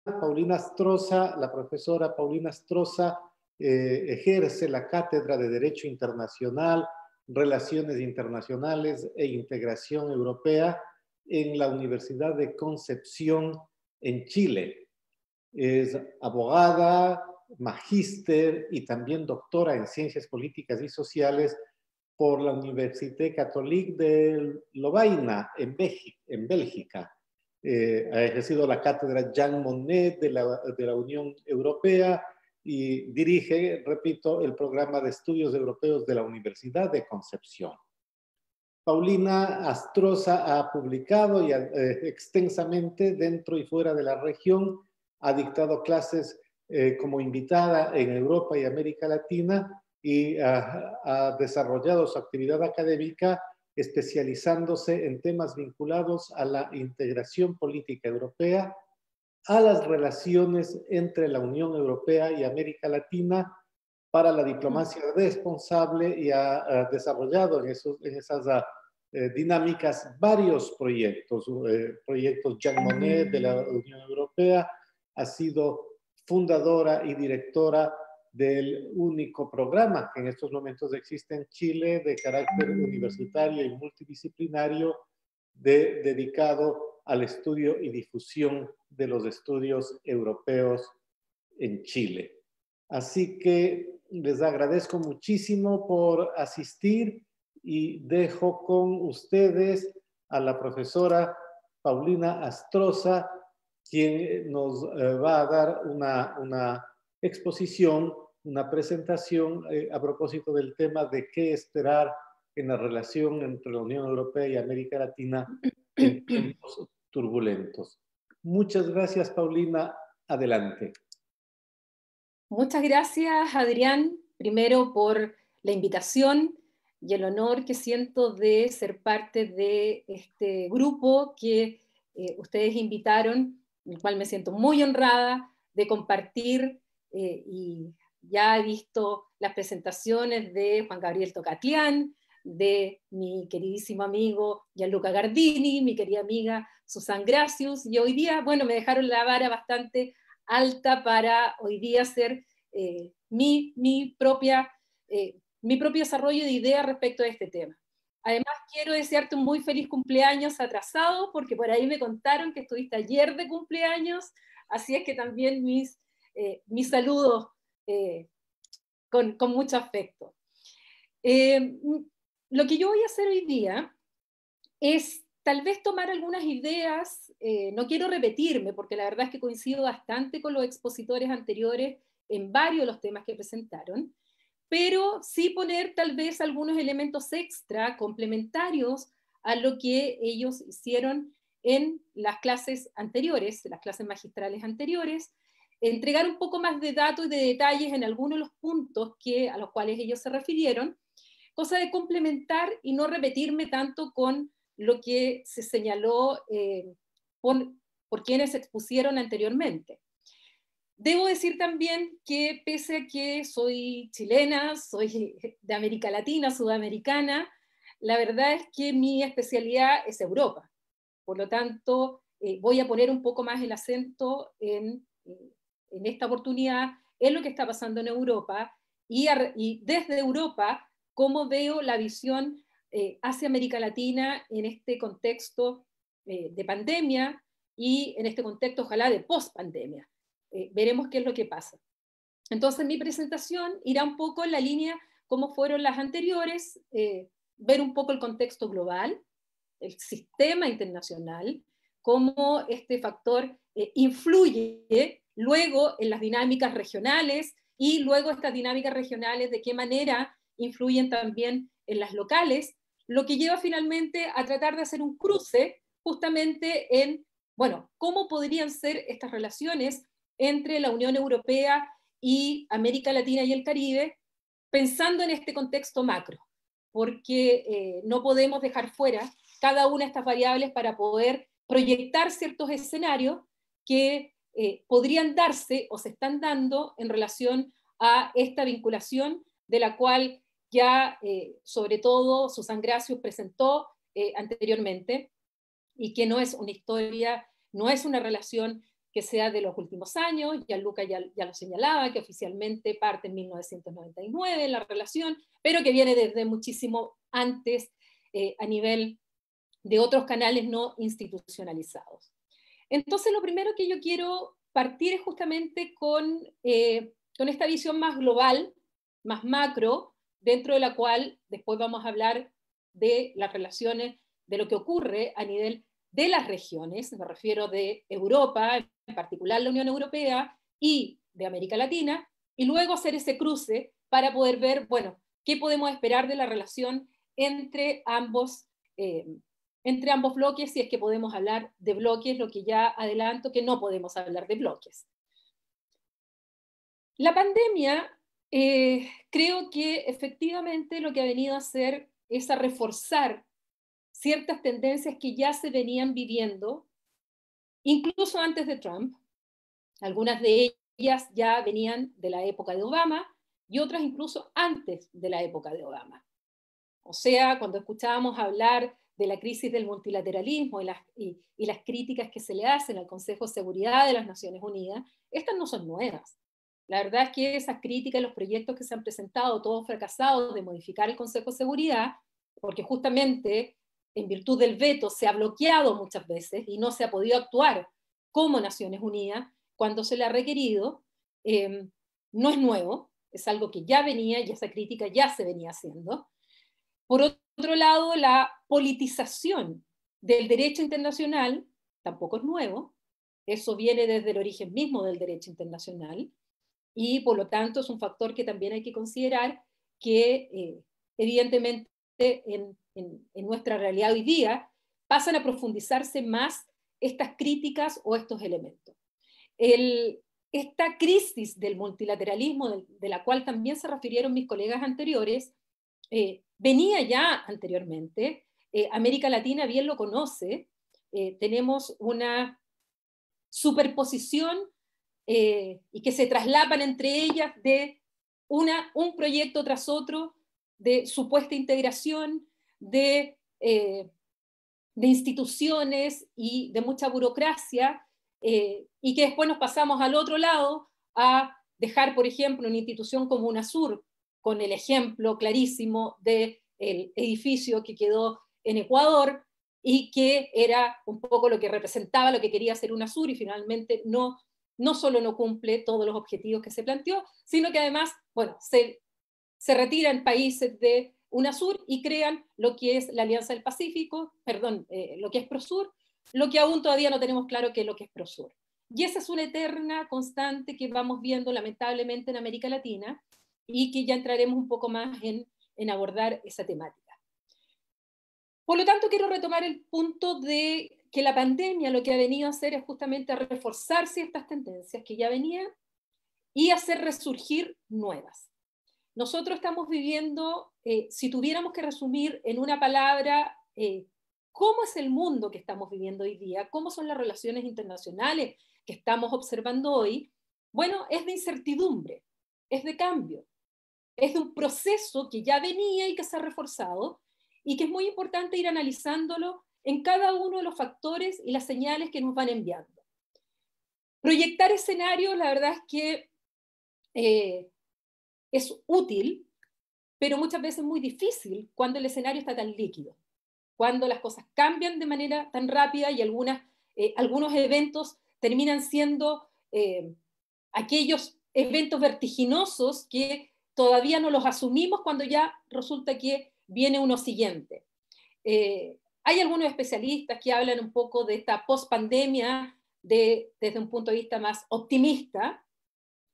Paulina Astroza, la profesora Paulina Astroza, ejerce la cátedra de Derecho Internacional, Relaciones Internacionales e Integración Europea en la Universidad de Concepción en Chile. Es abogada, magíster y también doctora en Ciencias Políticas y Sociales por la Université Catholique de Lovaina en Bélgica. Ha ejercido la cátedra Jean Monnet de la Unión Europea y dirige, repito, el programa de estudios europeos de la Universidad de Concepción. Paulina Astroza ha publicado extensamente dentro y fuera de la región, ha dictado clases como invitada en Europa y América Latina y ha desarrollado su actividad académica especializándose en temas vinculados a la integración política europea, a las relaciones entre la Unión Europea y América Latina para la diplomacia responsable y ha desarrollado en esas dinámicas varios proyectos, proyectos Jean Monnet de la Unión Europea, ha sido fundadora y directora del único programa que en estos momentos existe en Chile de carácter universitario y multidisciplinario dedicado al estudio y difusión de los estudios europeos en Chile. Así que les agradezco muchísimo por asistir y dejo con ustedes a la profesora Paulina Astroza, quien nos va a dar una exposición, una presentación a propósito del tema de qué esperar en la relación entre la Unión Europea y América Latina en tiempos turbulentos. Muchas gracias, Paulina. Adelante. Muchas gracias, Adrián, primero por la invitación y el honor que siento de ser parte de este grupo que ustedes invitaron, el cual me siento muy honrada de compartir y ya he visto las presentaciones de Juan Gabriel Tocatlián, de mi queridísimo amigo Gianluca Gardini, mi querida amiga Susan Gracius, y hoy día, bueno, me dejaron la vara bastante alta para hoy día hacer mi propio desarrollo de ideas respecto a este tema. Además, quiero desearte un muy feliz cumpleaños atrasado, porque por ahí me contaron que estuviste ayer de cumpleaños, así es que también mis saludos con mucho afecto. Lo que yo voy a hacer hoy día es tal vez tomar algunas ideas, no quiero repetirme, porque la verdad es que coincido bastante con los expositores anteriores en varios de los temas que presentaron, pero sí poner tal vez algunos elementos extra, complementarios a lo que ellos hicieron en las clases anteriores, las clases magistrales anteriores, entregar un poco más de datos y de detalles en algunos de los puntos a los cuales ellos se refirieron, cosa de complementar y no repetirme tanto con lo que se señaló por quienes se expusieron anteriormente. Debo decir también que pese a que soy chilena, soy de América Latina, sudamericana, la verdad es que mi especialidad es Europa. Por lo tanto, voy a poner un poco más el acento en esta oportunidad en lo que está pasando en Europa y desde Europa cómo veo la visión hacia América Latina en este contexto de pandemia y en este contexto ojalá de post-pandemia. Veremos qué es lo que pasa. Entonces mi presentación irá un poco en la línea como fueron las anteriores, ver un poco el contexto global, el sistema internacional, cómo este factor influye luego en las dinámicas regionales y luego estas dinámicas regionales de qué manera influyen también en las locales, lo que lleva finalmente a tratar de hacer un cruce justamente en, bueno, cómo podrían ser estas relaciones entre la Unión Europea y América Latina y el Caribe, pensando en este contexto macro, porque no podemos dejar fuera cada una de estas variables para poder proyectar ciertos escenarios que podrían darse o se están dando en relación a esta vinculación de la cual ya sobre todo Susan Gracius presentó anteriormente y que no es una historia, no es una relación que sea de los últimos años. Gianluca ya lo señalaba, que oficialmente parte en 1999 la relación, pero que viene desde muchísimo antes a nivel de otros canales no institucionalizados. Entonces, lo primero que yo quiero partir es justamente con esta visión más global, más macro, dentro de la cual después vamos a hablar de las relaciones, de lo que ocurre a nivel de las regiones, me refiero de Europa, en particular la Unión Europea, y de América Latina, y luego hacer ese cruce para poder ver, bueno, qué podemos esperar de la relación entre ambos bloques, si es que podemos hablar de bloques, lo que ya adelanto que no podemos hablar de bloques. La pandemia, creo que efectivamente lo que ha venido a hacer es a reforzar ciertas tendencias que ya se venían viviendo, incluso antes de Trump. Algunas de ellas ya venían de la época de Obama y otras incluso antes de la época de Obama. O sea, cuando escuchábamos hablar de la crisis del multilateralismo y las críticas que se le hacen al Consejo de Seguridad de las Naciones Unidas, estas no son nuevas. La verdad es que esas críticas y los proyectos que se han presentado, todos fracasados, de modificar el Consejo de Seguridad, porque justamente en virtud del veto se ha bloqueado muchas veces y no se ha podido actuar como Naciones Unidas cuando se le ha requerido, no es nuevo, es algo que ya venía y esa crítica ya se venía haciendo. Por otro lado, la politización del derecho internacional tampoco es nuevo, eso viene desde el origen mismo del derecho internacional y por lo tanto es un factor que también hay que considerar que evidentemente en nuestra realidad hoy día pasan a profundizarse más estas críticas o estos elementos. Esta crisis del multilateralismo, de la cual también se refirieron mis colegas anteriores, venía ya anteriormente. América Latina bien lo conoce. Tenemos una superposición y que se traslapan entre ellas de un proyecto tras otro de supuesta integración, de instituciones y de mucha burocracia, y que después nos pasamos al otro lado a dejar, por ejemplo, una institución como UNASUR, con el ejemplo clarísimo del edificio que quedó en Ecuador y que era un poco lo que representaba lo que quería hacer UNASUR y finalmente no solo no cumple todos los objetivos que se planteó, sino que además, bueno, se retiran países de UNASUR y crean lo que es la Alianza del Pacífico, perdón, lo que es PROSUR, lo que aún todavía no tenemos claro qué es lo que es PROSUR. Y esa es una eterna constante que vamos viendo lamentablemente en América Latina y que ya entraremos un poco más en abordar esa temática. Por lo tanto, quiero retomar el punto de que la pandemia lo que ha venido a hacer es justamente a reforzar ciertas tendencias que ya venían y hacer resurgir nuevas. Nosotros estamos viviendo, si tuviéramos que resumir en una palabra, cómo es el mundo que estamos viviendo hoy día, cómo son las relaciones internacionales que estamos observando hoy, bueno, es de incertidumbre, es de cambio, es de un proceso que ya venía y que se ha reforzado y que es muy importante ir analizándolo en cada uno de los factores y las señales que nos van enviando. Proyectar escenarios, la verdad es que es útil, pero muchas veces muy difícil cuando el escenario está tan líquido, cuando las cosas cambian de manera tan rápida y algunos eventos terminan siendo aquellos eventos vertiginosos que todavía no los asumimos cuando ya resulta que viene uno siguiente. Hay algunos especialistas que hablan un poco de esta post-pandemia desde un punto de vista más optimista,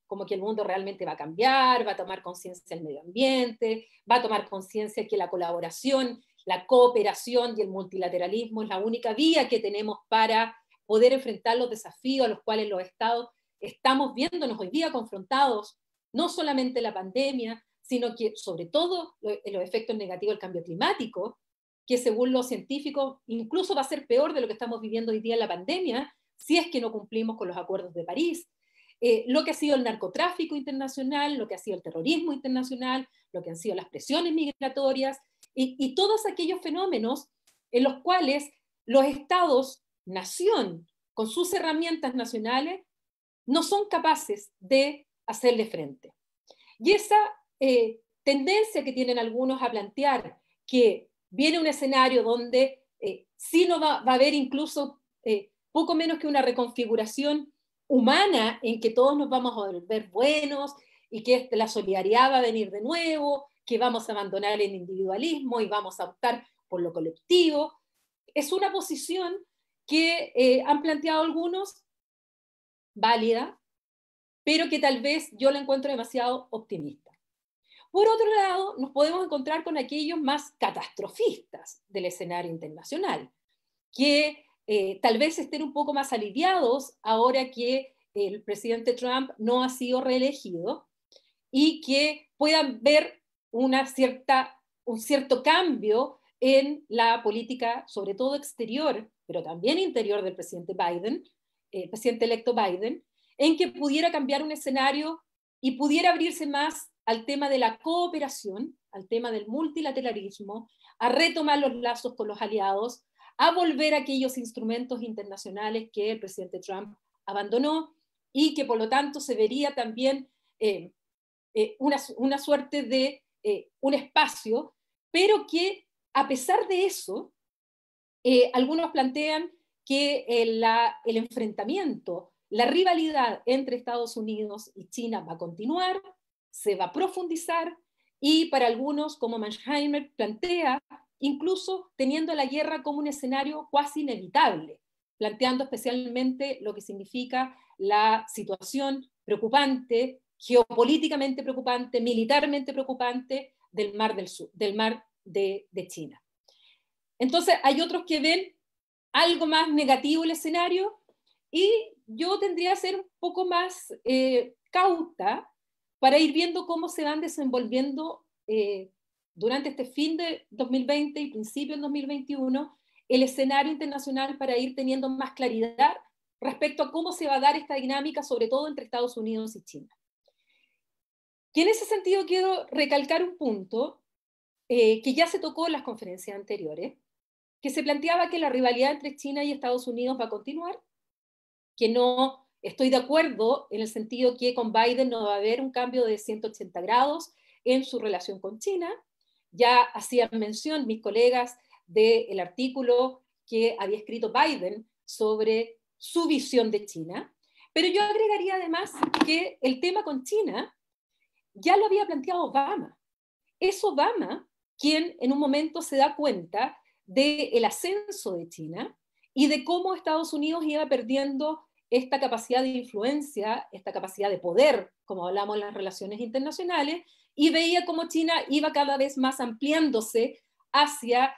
como que el mundo realmente va a cambiar, va a tomar conciencia del medio ambiente, va a tomar conciencia que la colaboración, la cooperación y el multilateralismo es la única vía que tenemos para poder enfrentar los desafíos a los cuales los estados estamos viéndonos hoy día confrontados, no solamente la pandemia, sino que sobre todo los efectos negativos del cambio climático, que según los científicos incluso va a ser peor de lo que estamos viviendo hoy día en la pandemia, si es que no cumplimos con los acuerdos de París. Lo que ha sido el narcotráfico internacional, lo que ha sido el terrorismo internacional, lo que han sido las presiones migratorias y todos aquellos fenómenos en los cuales los estados, nación, con sus herramientas nacionales, no son capaces de hacerle frente. Y esa tendencia que tienen algunos a plantear que viene un escenario donde sí no va a haber incluso poco menos que una reconfiguración humana en que todos nos vamos a volver buenos y que la solidaridad va a venir de nuevo, que vamos a abandonar el individualismo y vamos a optar por lo colectivo. Es una posición que han planteado algunos, válida, pero que tal vez yo la encuentro demasiado optimista. Por otro lado, nos podemos encontrar con aquellos más catastrofistas del escenario internacional, que tal vez estén un poco más aliviados ahora que el presidente Trump no ha sido reelegido y que puedan ver un cierto cambio en la política, sobre todo exterior, pero también interior del presidente Biden, presidente electo Biden, en que pudiera cambiar un escenario y pudiera abrirse más al tema de la cooperación, al tema del multilateralismo, a retomar los lazos con los aliados, a volver a aquellos instrumentos internacionales que el presidente Trump abandonó y que por lo tanto se vería también una suerte de un espacio, pero que a pesar de eso, algunos plantean que el enfrentamiento, la rivalidad entre Estados Unidos y China va a continuar, se va a profundizar y para algunos, como Mansheimer plantea, incluso teniendo la guerra como un escenario cuasi inevitable, planteando especialmente lo que significa la situación preocupante, geopolíticamente preocupante, militarmente preocupante del mar del sur, del mar de China. Entonces hay otros que ven algo más negativo el escenario y yo tendría que ser un poco más cauta para ir viendo cómo se van desenvolviendo durante este fin de 2020 y principio del 2021 el escenario internacional para ir teniendo más claridad respecto a cómo se va a dar esta dinámica, sobre todo entre Estados Unidos y China. Y en ese sentido quiero recalcar un punto que ya se tocó en las conferencias anteriores, que se planteaba que la rivalidad entre China y Estados Unidos va a continuar, que no estoy de acuerdo en el sentido que con Biden no va a haber un cambio de 180 grados en su relación con China. Ya hacían mención mis colegas del artículo que había escrito Biden sobre su visión de China, pero yo agregaría además que el tema con China ya lo había planteado Obama. Es Obama quien en un momento se da cuenta del ascenso de China y de cómo Estados Unidos iba perdiendo esta capacidad de influencia, esta capacidad de poder, como hablamos en las relaciones internacionales, y veía cómo China iba cada vez más ampliándose hacia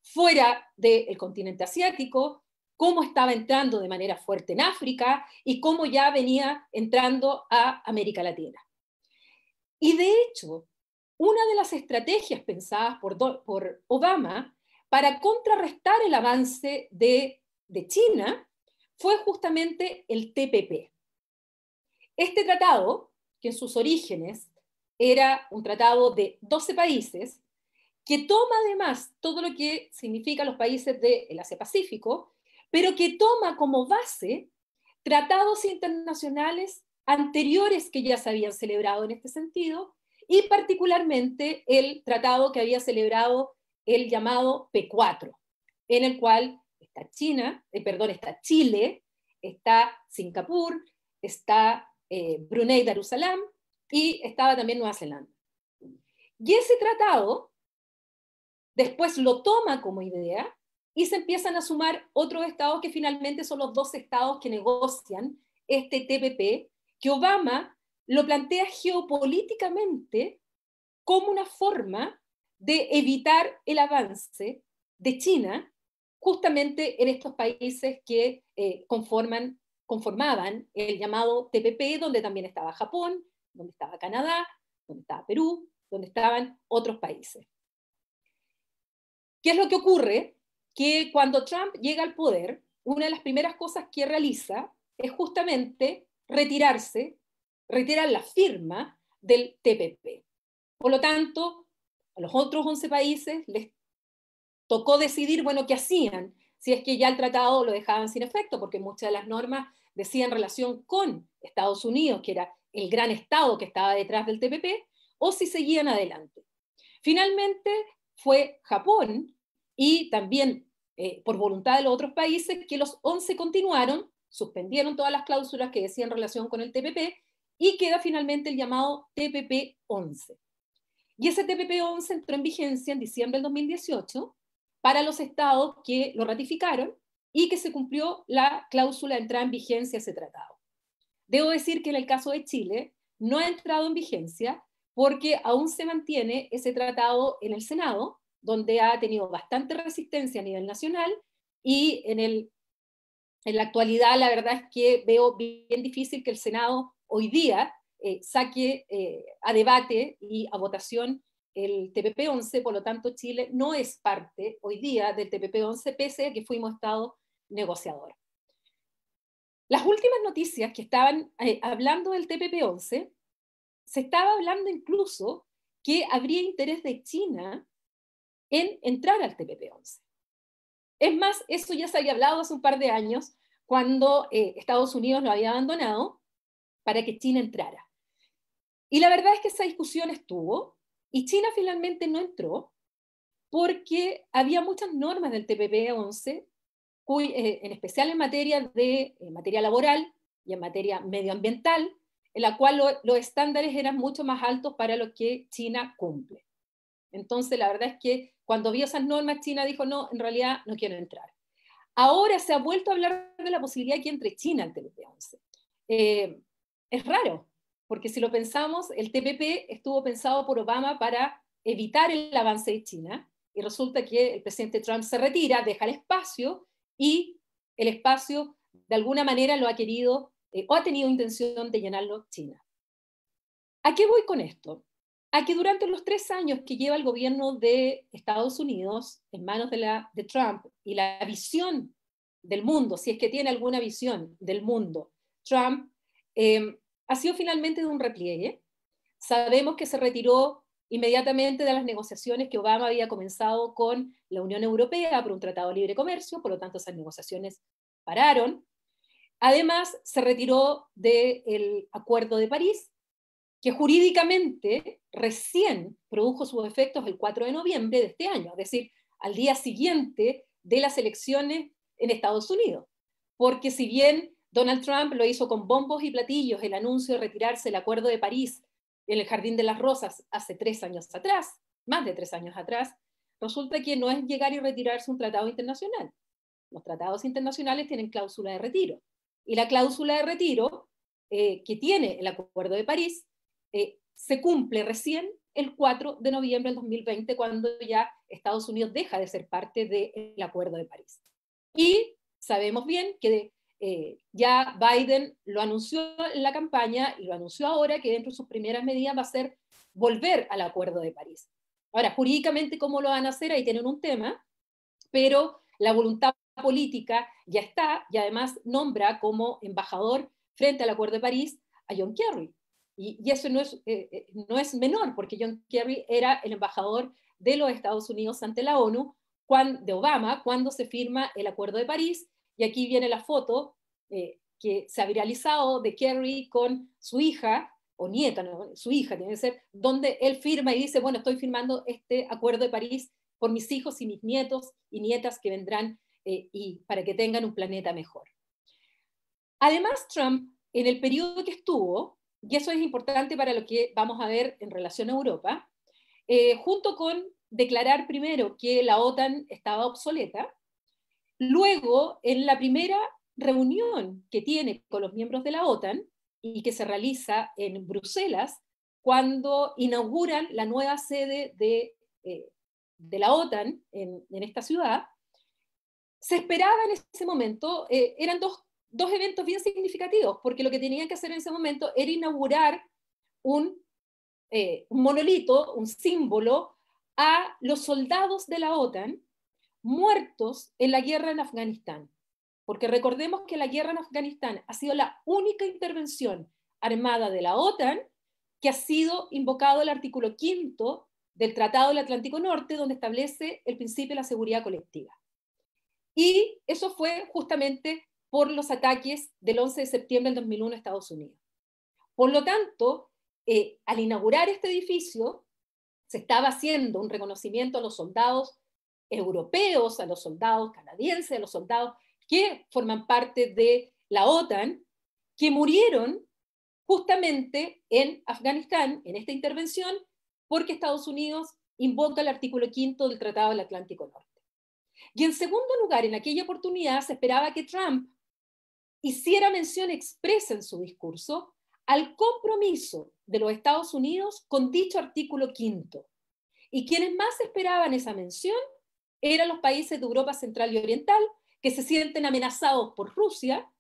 fuera del continente asiático, cómo estaba entrando de manera fuerte en África y cómo ya venía entrando a América Latina. Y de hecho, una de las estrategias pensadas por Obama para contrarrestar el avance de China fue justamente el TPP. Este tratado, que en sus orígenes era un tratado de 12 países, que toma además todo lo que significa los países del Asia-Pacífico, pero que toma como base tratados internacionales anteriores que ya se habían celebrado en este sentido, y particularmente el tratado que había celebrado el llamado P4, en el cual está está Chile, está Singapur, está Brunei Darussalam y estaba también Nueva Zelanda. Y ese tratado después lo toma como idea y se empiezan a sumar otros estados que finalmente son los 12 estados que negocian este TPP, que Obama lo plantea geopolíticamente como una forma de evitar el avance de China justamente en estos países que conformaban el llamado TPP, donde también estaba Japón, donde estaba Canadá, donde estaba Perú, donde estaban otros países. ¿Qué es lo que ocurre? Que cuando Trump llega al poder, una de las primeras cosas que realiza es justamente retirar la firma del TPP. Por lo tanto, a los otros 11 países les tocó decidir, bueno, ¿qué hacían? si es que ya el tratado lo dejaban sin efecto, porque muchas de las normas decían relación con Estados Unidos, que era el gran Estado que estaba detrás del TPP, o si seguían adelante. Finalmente fue Japón y también por voluntad de los otros países que los 11 continuaron, suspendieron todas las cláusulas que decían relación con el TPP y queda finalmente el llamado TPP-11. Y ese TPP-11 entró en vigencia en diciembre del 2018 para los estados que lo ratificaron y que se cumplió la cláusula de entrada en vigencia de ese tratado. Debo decir que en el caso de Chile no ha entrado en vigencia porque aún se mantiene ese tratado en el Senado, donde ha tenido bastante resistencia a nivel nacional, y en la actualidad la verdad es que veo bien difícil que el Senado hoy día saque a debate y a votación el TPP-11, por lo tanto Chile no es parte hoy día del TPP-11, pese a que fuimos Estado negociador. Las últimas noticias que estaban hablando del TPP-11, se estaba hablando incluso que habría interés de China en entrar al TPP-11. Es más, eso ya se había hablado hace un par de años, cuando Estados Unidos lo había abandonado para que China entrara. Y la verdad es que esa discusión estuvo, y China finalmente no entró, porque había muchas normas del TPP-11, en especial en materia laboral y en materia medioambiental, en la cual los estándares eran mucho más altos para los que China cumple. Entonces, la verdad es que cuando vio esas normas, China dijo, no, en realidad no quiero entrar. Ahora se ha vuelto a hablar de la posibilidad que entre China al TPP-11. Es raro, porque si lo pensamos, el TPP estuvo pensado por Obama para evitar el avance de China, y resulta que el presidente Trump se retira, deja el espacio, y el espacio de alguna manera lo ha querido o ha tenido intención de llenarlo China. ¿A qué voy con esto? A que durante los 3 años que lleva el gobierno de Estados Unidos en manos de Trump y la visión del mundo, si es que tiene alguna visión del mundo, Trump ha sido finalmente de un repliegue. Sabemos que se retiró inmediatamente de las negociaciones que Obama había comenzado con la Unión Europea por un tratado de libre comercio, por lo tanto esas negociaciones pararon. Además, se retiró del Acuerdo de París, que jurídicamente recién produjo sus efectos el 4 de noviembre de este año, es decir, al día siguiente de las elecciones en Estados Unidos. Porque si bien Donald Trump lo hizo con bombos y platillos, el anuncio de retirarse del Acuerdo de París en el Jardín de las Rosas hace 3 años atrás, más de 3 años atrás, resulta que no es llegar y retirarse un tratado internacional. Los tratados internacionales tienen cláusula de retiro. Y la cláusula de retiro que tiene el Acuerdo de París se cumple recién el 4 de noviembre del 2020, cuando ya Estados Unidos deja de ser parte del Acuerdo de París. Y sabemos bien que ya Biden lo anunció en la campaña y lo anunció ahora, que dentro de sus primeras medidas va a ser volver al Acuerdo de París. Ahora, jurídicamente, ¿cómo lo van a hacer? Ahí tienen un tema, pero la voluntad política ya está, y además nombra como embajador frente al Acuerdo de París a John Kerry. Y eso no es menor, porque John Kerry era el embajador de los Estados Unidos ante la ONU, de Obama, cuando se firma el Acuerdo de París, y aquí viene la foto que se ha viralizado de Kerry con su hija, o nieta, no, su hija tiene que ser, donde él firma y dice, bueno, estoy firmando este Acuerdo de París por mis hijos y mis nietos y nietas que vendrán y para que tengan un planeta mejor. Además, Trump, en el periodo que estuvo, y eso es importante para lo que vamos a ver en relación a Europa, junto con declarar primero que la OTAN estaba obsoleta, luego en la primera reunión que tiene con los miembros de la OTAN y que se realiza en Bruselas, cuando inauguran la nueva sede de la OTAN en esta ciudad, se esperaba en ese momento, eran dos eventos bien significativos, porque lo que tenían que hacer en ese momento era inaugurar un monolito, un símbolo a los soldados de la OTAN muertos en la guerra en Afganistán. Porque recordemos que la guerra en Afganistán ha sido la única intervención armada de la OTAN que ha sido invocado el artículo 5 del Tratado del Atlántico Norte, donde establece el principio de la seguridad colectiva. Y eso fue justamente por los ataques del 11 de septiembre del 2001 a Estados Unidos. Por lo tanto, al inaugurar este edificio, se estaba haciendo un reconocimiento a los soldados europeos, a los soldados canadienses, a los soldados que forman parte de la OTAN, que murieron justamente en Afganistán, en esta intervención, porque Estados Unidos invoca el artículo 5 del Tratado del Atlántico Norte. Y en segundo lugar, en aquella oportunidad se esperaba que Trump hiciera mención expresa en su discurso al compromiso de los Estados Unidos con dicho artículo 5. Y quienes más esperaban esa mención eran los países de Europa Central y Oriental, que se sienten amenazados por Rusia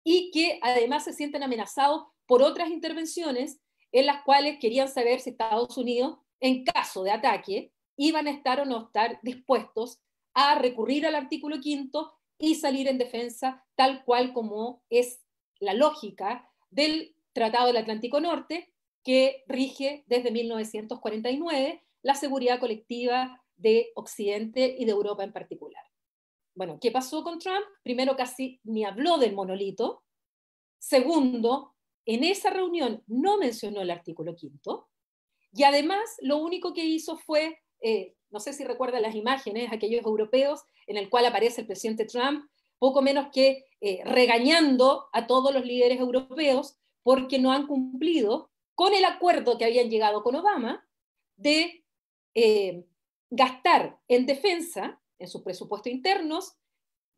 y que además se sienten amenazados por otras intervenciones en las cuales querían saber si Estados Unidos, en caso de ataque, iban a estar o no estar dispuestos a recurrir al artículo 5 y salir en defensa, tal cual como es la lógica del Tratado del Atlántico Norte, que rige desde 1949 la seguridad colectiva de Occidente y de Europa en particular. Bueno, ¿qué pasó con Trump? Primero, casi ni habló del monolito. Segundo, en esa reunión no mencionó el artículo 5. Y además, lo único que hizo fue, no sé si recuerdan las imágenes, aquellos europeos, en el cual aparece el presidente Trump, poco menos que regañando a todos los líderes europeos porque no han cumplido con el acuerdo que habían llegado con Obama de gastar en defensa, en sus presupuestos internos,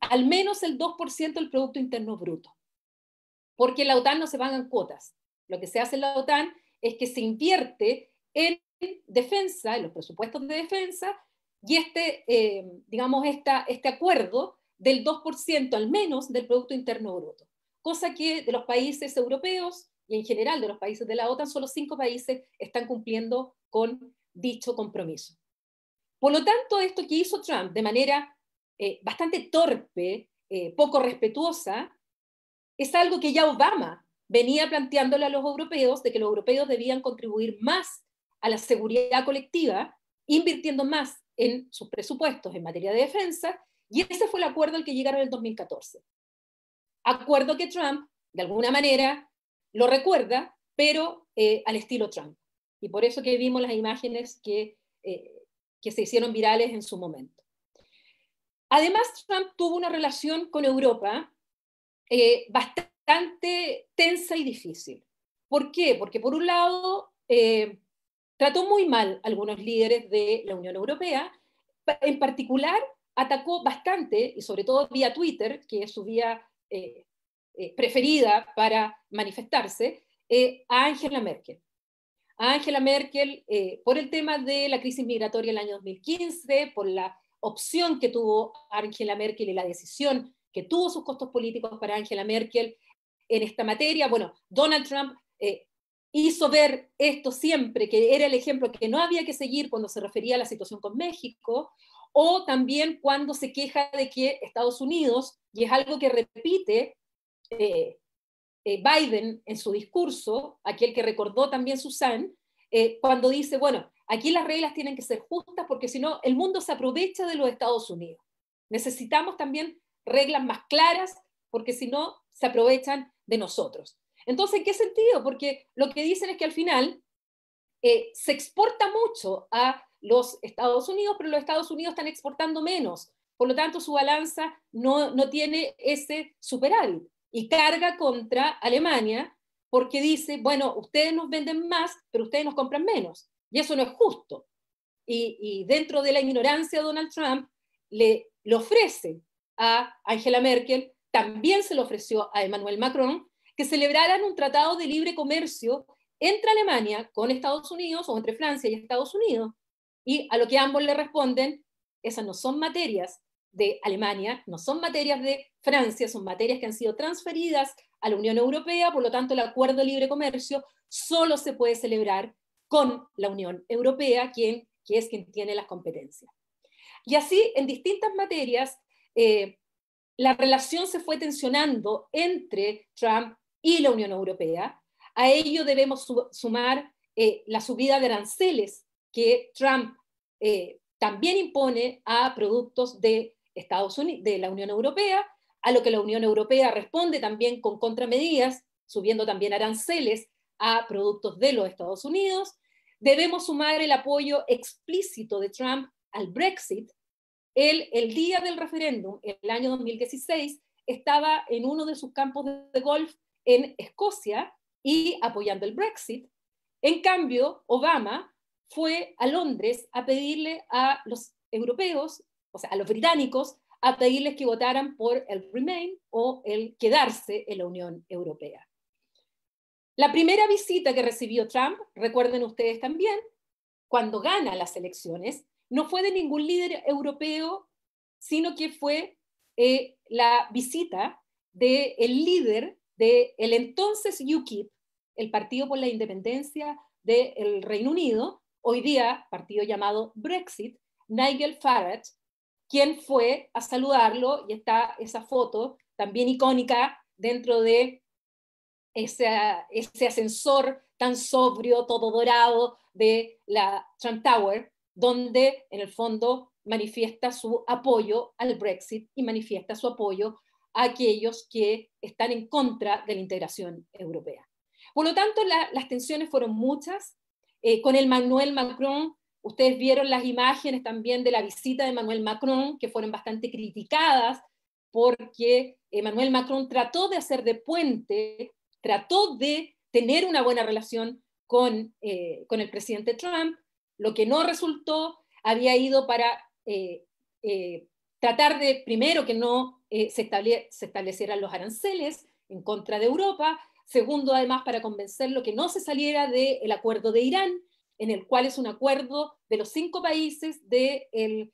al menos el 2% del Producto Interno Bruto. Porque en la OTAN no se pagan cuotas. Lo que se hace en la OTAN es que se invierte en defensa, en los presupuestos de defensa, y este acuerdo del 2% al menos del Producto Interno Bruto. Cosa que de los países europeos y en general de los países de la OTAN, solo 5 países están cumpliendo con dicho compromiso. Por lo tanto, esto que hizo Trump de manera bastante torpe, poco respetuosa, es algo que ya Obama venía planteándole a los europeos, de que los europeos debían contribuir más a la seguridad colectiva, invirtiendo más en sus presupuestos en materia de defensa, y ese fue el acuerdo al que llegaron en el 2014. Acuerdo que Trump, de alguna manera, lo recuerda, pero al estilo Trump. Y por eso que vimos las imágenes que se hicieron virales en su momento. Además, Trump tuvo una relación con Europa bastante tensa y difícil. ¿Por qué? Porque por un lado trató muy mal a algunos líderes de la Unión Europea, en particular atacó bastante, y sobre todo vía Twitter, que es su vía preferida para manifestarse, a Angela Merkel. A Angela Merkel por el tema de la crisis migratoria en el año 2015, por la opción que tuvo Angela Merkel y la decisión que tuvo sus costos políticos para Angela Merkel en esta materia. Bueno, Donald Trump hizo ver esto siempre, que era el ejemplo que no había que seguir cuando se refería a la situación con México, o también cuando se queja de que Estados Unidos, y es algo que repite Biden en su discurso, aquel que recordó también Susan, cuando dice, bueno, aquí las reglas tienen que ser justas porque si no, el mundo se aprovecha de los Estados Unidos. Necesitamos también reglas más claras porque si no, se aprovechan de nosotros. Entonces, ¿en qué sentido? Porque lo que dicen es que al final se exporta mucho a los Estados Unidos, pero los Estados Unidos están exportando menos. Por lo tanto, su balanza no tiene ese superávit y carga contra Alemania porque dice, bueno, ustedes nos venden más, pero ustedes nos compran menos. Y eso no es justo. Y dentro de la ignorancia, Donald Trump le ofrece a Angela Merkel, también se lo ofreció a Emmanuel Macron, que celebraran un tratado de libre comercio entre Alemania con Estados Unidos o entre Francia y Estados Unidos. Y a lo que ambos le responden, esas no son materias de Alemania, no son materias de Francia, son materias que han sido transferidas a la Unión Europea, por lo tanto el acuerdo de libre comercio solo se puede celebrar con la Unión Europea, que es quien tiene las competencias. Y así, en distintas materias, la relación se fue tensionando entre Trump y la Unión Europea. A ello debemos sumar la subida de aranceles que Trump también impone a productos de de la Unión Europea, a lo que la Unión Europea responde también con contramedidas, subiendo también aranceles a productos de los Estados Unidos. Debemos sumar el apoyo explícito de Trump al Brexit. Él, el día del referéndum, el año 2016, estaba en uno de sus campos de golf en Escocia y apoyando el Brexit. En cambio, Obama fue a Londres a pedirle a los europeos, o sea, a los británicos, a pedirles que votaran por el Remain o el quedarse en la Unión Europea. La primera visita que recibió Trump, recuerden ustedes también, cuando gana las elecciones, no fue de ningún líder europeo, sino que fue la visita del líder del entonces UKIP, el Partido por la Independencia del Reino Unido, hoy día partido llamado Brexit, Nigel Farage, quien fue a saludarlo, y está esa foto también icónica dentro de ese ascensor tan sobrio, todo dorado de la Trump Tower, donde en el fondo manifiesta su apoyo al Brexit y manifiesta su apoyo a aquellos que están en contra de la integración europea. Por lo tanto, las tensiones fueron muchas. Con Emmanuel Macron, ustedes vieron las imágenes también de la visita de Emmanuel Macron, que fueron bastante criticadas, porque Emmanuel Macron trató de hacer de puente, trató de tener una buena relación con el presidente Trump, lo que no resultó. Había ido para tratar de, primero, que no se establecieran los aranceles en contra de Europa, segundo, además, para convencerlo que no se saliera del acuerdo de Irán, en el cual es un acuerdo de los 5 países del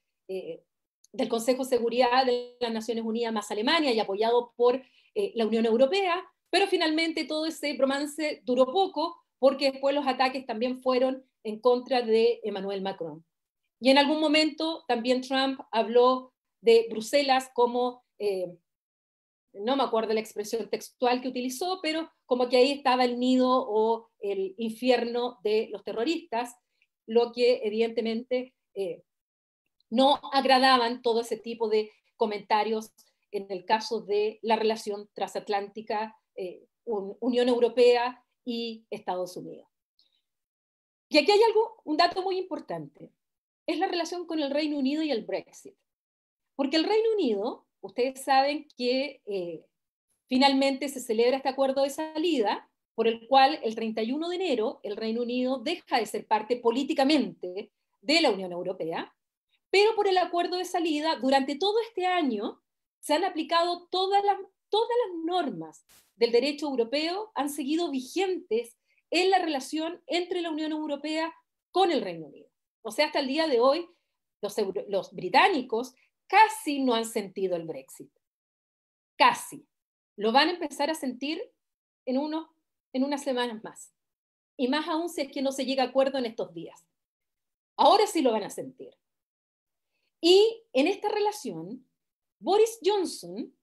Consejo de Seguridad de las Naciones Unidas más Alemania y apoyado por la Unión Europea, pero finalmente todo ese bromance duró poco porque después los ataques también fueron en contra de Emmanuel Macron. Y en algún momento también Trump habló de Bruselas como, no me acuerdo la expresión textual que utilizó, pero como que ahí estaba el nido o el infierno de los terroristas, lo que evidentemente no agradaban todo ese tipo de comentarios en el caso de la relación transatlántica Unión Europea y Estados Unidos. Y aquí hay un dato muy importante, es la relación con el Reino Unido y el Brexit. Porque el Reino Unido, ustedes saben que finalmente se celebra este acuerdo de salida, por el cual el 31 de enero el Reino Unido deja de ser parte políticamente de la Unión Europea, pero por el acuerdo de salida, durante todo este año, se han aplicado todas las normas del derecho europeo, han seguido vigentes en la relación entre la Unión Europea con el Reino Unido. O sea, hasta el día de hoy, los británicos casi no han sentido el Brexit. Casi. Lo van a empezar a sentir en unas semanas más. Y más aún si es que no se llega a acuerdo en estos días. Ahora sí lo van a sentir. Y en esta relación, Boris Johnson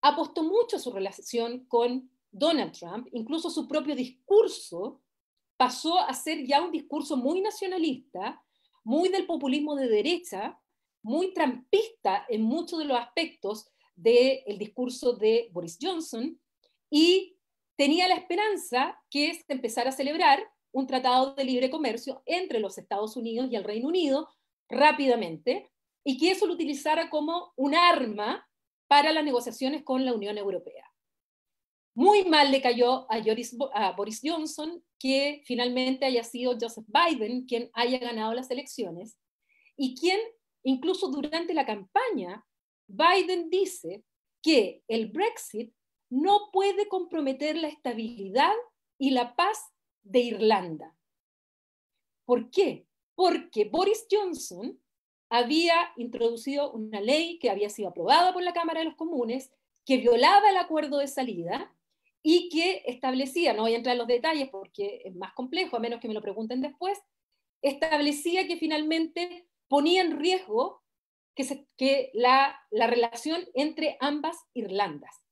apostó mucho a su relación con Donald Trump, incluso su propio discurso pasó a ser ya un discurso muy nacionalista, muy del populismo de derecha, muy trumpista en muchos de los aspectos del discurso de Boris Johnson, y tenía la esperanza que se empezara a celebrar un tratado de libre comercio entre los Estados Unidos y el Reino Unido rápidamente, y que eso lo utilizara como un arma para las negociaciones con la Unión Europea. Muy mal le cayó a Boris Johnson que finalmente haya sido Joseph Biden quien haya ganado las elecciones, y quien incluso durante la campaña Biden dice que el Brexit no puede comprometer la estabilidad y la paz de Irlanda. ¿Por qué? Porque Boris Johnson había introducido una ley que había sido aprobada por la Cámara de los Comunes, que violaba el acuerdo de salida y que establecía, no voy a entrar en los detalles porque es más complejo, a menos que me lo pregunten después, establecía que finalmente ponía en riesgo que la relación entre ambas Irlandas.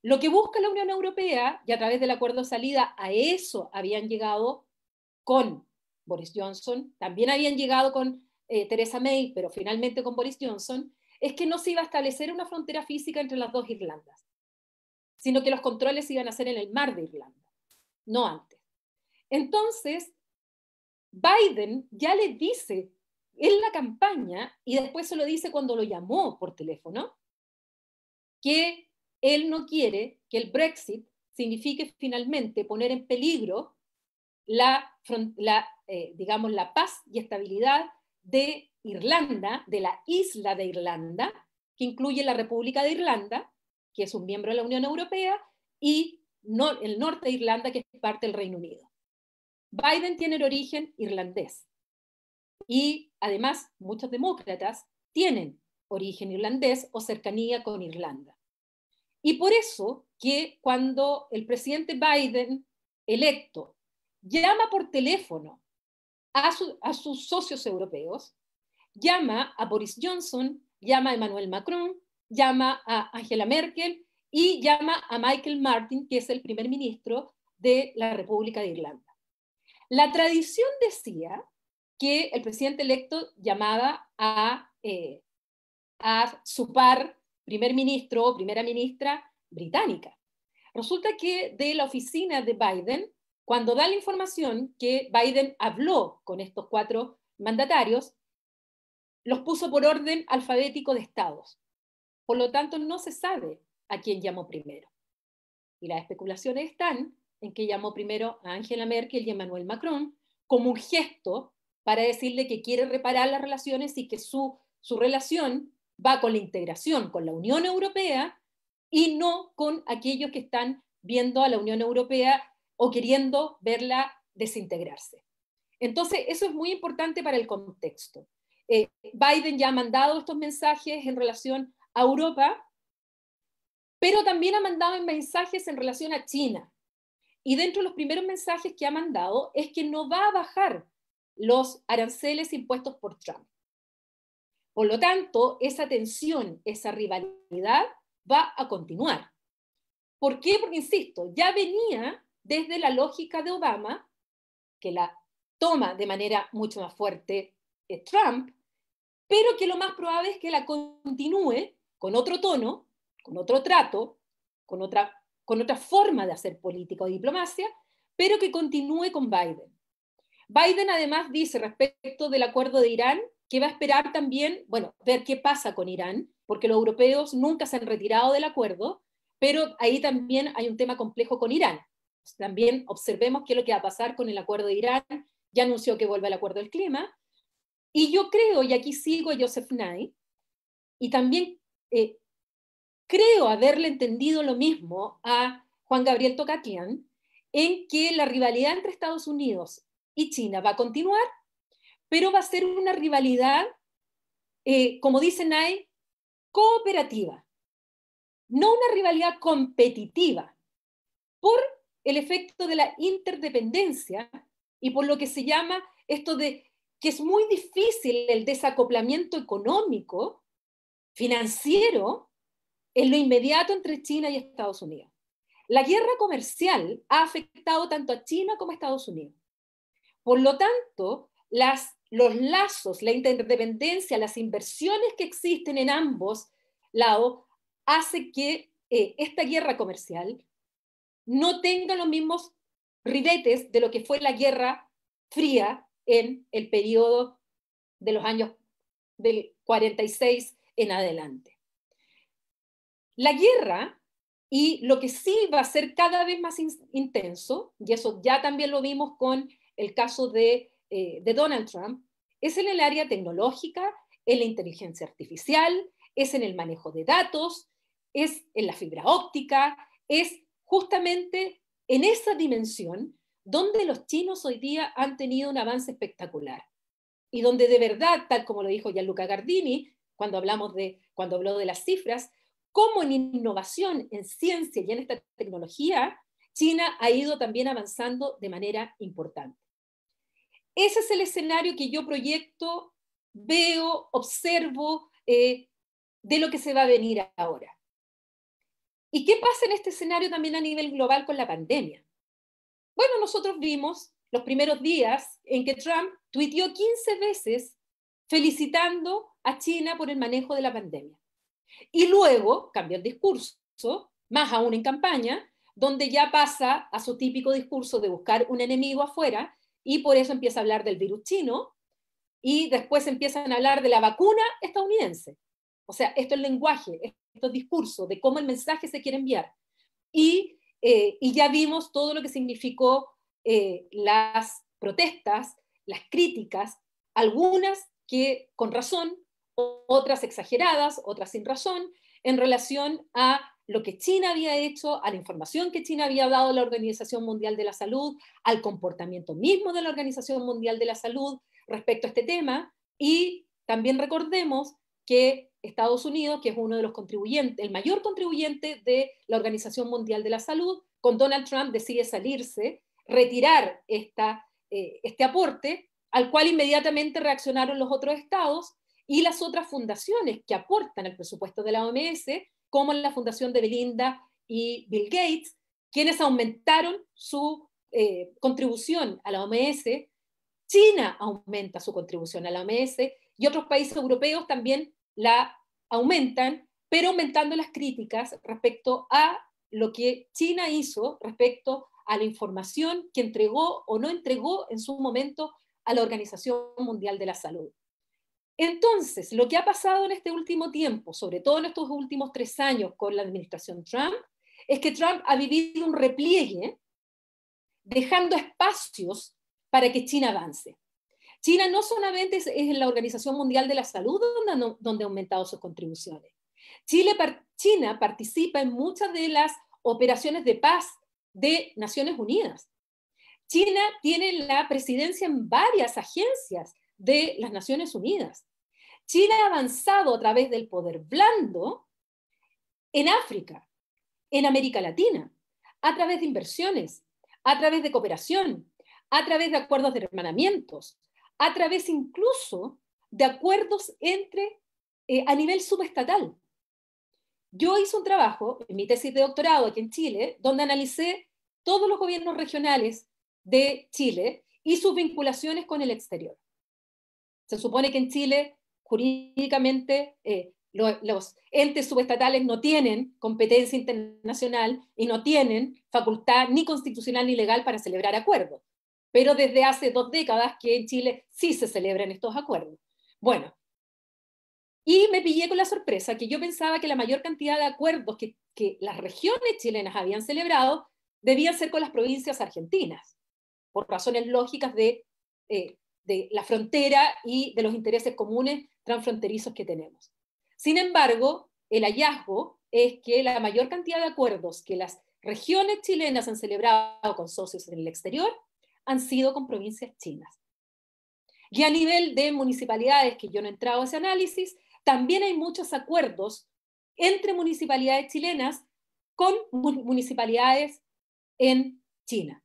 Lo que busca la Unión Europea, y a través del acuerdo de salida a eso habían llegado con Boris Johnson, también habían llegado con Theresa May, pero finalmente con Boris Johnson, es que no se iba a establecer una frontera física entre las dos Irlandas, sino que los controles iban a ser en el mar de Irlanda, no antes. Entonces, Biden ya le dice en la campaña, y después se lo dice cuando lo llamó por teléfono, que él no quiere que el Brexit signifique finalmente poner en peligro digamos, la paz y estabilidad de Irlanda, de la isla de Irlanda, que incluye la República de Irlanda, que es un miembro de la Unión Europea, y el norte de Irlanda, que es parte del Reino Unido. Biden tiene el origen irlandés. Y además, muchos demócratas tienen origen irlandés o cercanía con Irlanda. Y por eso que cuando el presidente Biden, electo, llama por teléfono a sus socios europeos, llama a Boris Johnson, llama a Emmanuel Macron, llama a Angela Merkel y llama a Michael Martin, que es el primer ministro de la República de Irlanda. La tradición decía que el presidente electo llamaba a su par primer ministro o primera ministra británica. Resulta que de la oficina de Biden, cuando da la información que Biden habló con estos 4 mandatarios, los puso por orden alfabético de estados. Por lo tanto, no se sabe a quién llamó primero. Y las especulaciones están en que llamó primero a Angela Merkel y Emmanuel Macron como un gesto para decirle que quiere reparar las relaciones y que su relación va con la integración con la Unión Europea y no con aquellos que están viendo a la Unión Europea o queriendo verla desintegrarse. Entonces, eso es muy importante para el contexto. Biden ya ha mandado estos mensajes en relación a Europa, pero también ha mandado mensajes en relación a China. Y dentro de los primeros mensajes que ha mandado es que no va a bajar los aranceles impuestos por Trump. Por lo tanto, esa tensión, esa rivalidad va a continuar. ¿Por qué? Porque, insisto, ya venía desde la lógica de Obama, que la toma de manera mucho más fuerte Trump, pero que lo más probable es que la continúe con otro tono, con otro trato, con otra forma de hacer política o diplomacia, pero que continúe con Biden. Biden además dice respecto del acuerdo de Irán que va a esperar también, bueno, ver qué pasa con Irán, porque los europeos nunca se han retirado del acuerdo, pero ahí también hay un tema complejo con Irán. También observemos qué es lo que va a pasar con el acuerdo de Irán. Ya anunció que vuelve al acuerdo del clima. Y yo creo, y aquí sigo a Joseph Nye, y también creo haberle entendido lo mismo a Juan Gabriel Tocatlián, en que la rivalidad entre Estados Unidos y China va a continuar, pero va a ser una rivalidad, como dice Nye, cooperativa, no una rivalidad competitiva, por el efecto de la interdependencia y por lo que se llama esto de que es muy difícil el desacoplamiento económico, financiero, en lo inmediato entre China y Estados Unidos. La guerra comercial ha afectado tanto a China como a Estados Unidos. Por lo tanto, los lazos, la interdependencia, las inversiones que existen en ambos lados, hace que esta guerra comercial no tenga los mismos ribetes de lo que fue la Guerra Fría en el periodo de los años del 46 en adelante. La guerra, y lo que sí va a ser cada vez más intenso, y eso ya también lo vimos con el caso de Donald Trump, es en el área tecnológica, en la inteligencia artificial, es en el manejo de datos, es en la fibra óptica, es justamente en esa dimensión donde los chinos hoy día han tenido un avance espectacular y donde de verdad, tal como lo dijo Gianluca Gardini cuando habló de las cifras, como en innovación, en ciencia y en esta tecnología, China ha ido también avanzando de manera importante. Ese es el escenario que yo proyecto, veo, observo de lo que se va a venir ahora. ¿Y qué pasa en este escenario también a nivel global con la pandemia? Bueno, nosotros vimos los primeros días en que Trump tuiteó 15 veces felicitando a China por el manejo de la pandemia. Y luego cambia el discurso, más aún en campaña, donde ya pasa a su típico discurso de buscar un enemigo afuera, y por eso empieza a hablar del virus chino, y después empiezan a hablar de la vacuna estadounidense. O sea, esto es el lenguaje, estos discursos, de cómo el mensaje se quiere enviar. Y ya vimos todo lo que significó las protestas, las críticas, algunas que con razón, otras exageradas, otras sin razón, en relación a lo que China había hecho, a la información que China había dado a la Organización Mundial de la Salud, al comportamiento mismo de la Organización Mundial de la Salud respecto a este tema. Y también recordemos que Estados Unidos, que es uno de los contribuyentes, el mayor contribuyente de la Organización Mundial de la Salud, con Donald Trump decide salirse, retirar este aporte, al cual inmediatamente reaccionaron los otros estados y las otras fundaciones que aportan al presupuesto de la OMS, como la fundación de Belinda y Bill Gates, quienes aumentaron su contribución a la OMS. China aumenta su contribución a la OMS y otros países europeos también la aumentan, pero aumentando las críticas respecto a lo que China hizo respecto a la información que entregó o no entregó en su momento a la Organización Mundial de la Salud. Entonces, lo que ha pasado en este último tiempo, sobre todo en estos últimos 3 años con la administración Trump, es que Trump ha vivido un repliegue dejando espacios para que China avance. China no solamente es en la Organización Mundial de la Salud donde ha aumentado sus contribuciones. China participa en muchas de las operaciones de paz de Naciones Unidas. China tiene la presidencia en varias agencias de las Naciones Unidas. China ha avanzado a través del poder blando en África, en América Latina, a través de inversiones, a través de cooperación, a través de acuerdos de hermanamientos, a través incluso de acuerdos a nivel subestatal. Yo hice un trabajo en mi tesis de doctorado aquí en Chile, donde analicé todos los gobiernos regionales de Chile y sus vinculaciones con el exterior. Se supone que en Chile, jurídicamente, los entes subestatales no tienen competencia internacional y no tienen facultad ni constitucional ni legal para celebrar acuerdos. Pero desde hace 2 décadas que en Chile sí se celebran estos acuerdos. Bueno, y me pillé con la sorpresa que yo pensaba que la mayor cantidad de acuerdos que las regiones chilenas habían celebrado debían ser con las provincias argentinas, por razones lógicas de la frontera y de los intereses comunes transfronterizos que tenemos. Sin embargo, el hallazgo es que la mayor cantidad de acuerdos que las regiones chilenas han celebrado con socios en el exterior han sido con provincias chinas. Y a nivel de municipalidades, que yo no he entrado a ese análisis, también hay muchos acuerdos entre municipalidades chilenas con municipalidades en China.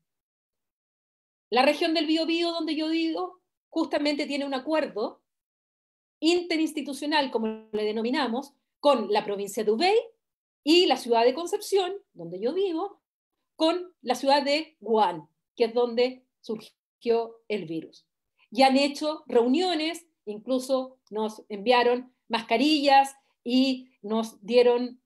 La región del Biobío, donde yo vivo, justamente tiene un acuerdo interinstitucional, como le denominamos, con la provincia de Hubei y la ciudad de Concepción, donde yo vivo, con la ciudad de Wuhan, que es donde surgió el virus. Y han hecho reuniones, incluso nos enviaron mascarillas y nos tuvieron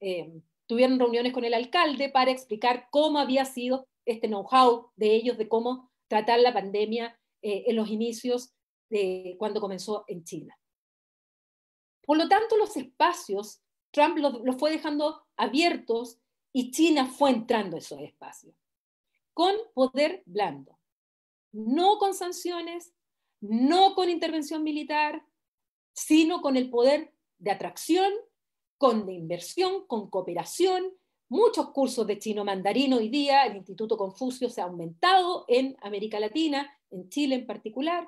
reuniones con el alcalde para explicar cómo había sido este know-how de ellos de cómo tratar la pandemia en los inicios de cuando comenzó en China. Por lo tanto, los espacios, Trump los fue dejando abiertos y China fue entrando a esos espacios con poder blando, no con sanciones, no con intervención militar, sino con el poder de atracción, con de inversión, con cooperación. Muchos cursos de chino mandarín hoy día, el Instituto Confucio se ha aumentado en América Latina, en Chile en particular,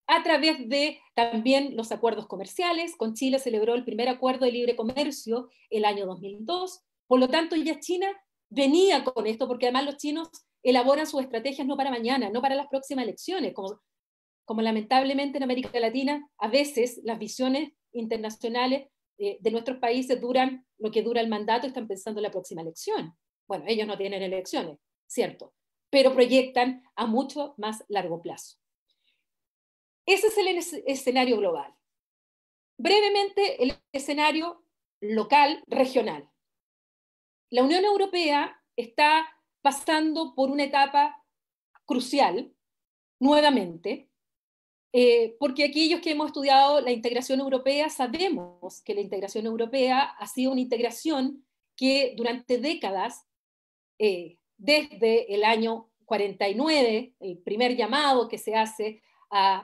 a través de también los acuerdos comerciales. Con Chile celebró el primer acuerdo de libre comercio el año 2002. Por lo tanto, ya China venía con esto, porque además los chinos elaboran sus estrategias no para mañana, no para las próximas elecciones, como lamentablemente en América Latina, a veces las visiones internacionales de nuestros países duran lo que dura el mandato y están pensando en la próxima elección. Bueno, ellos no tienen elecciones, cierto, pero proyectan a mucho más largo plazo. Ese es el escenario global. Brevemente, el escenario local, regional. La Unión Europea está pasando por una etapa crucial, nuevamente, porque aquellos que hemos estudiado la integración europea sabemos que la integración europea ha sido una integración que durante décadas, desde el año 49, el primer llamado que se hace,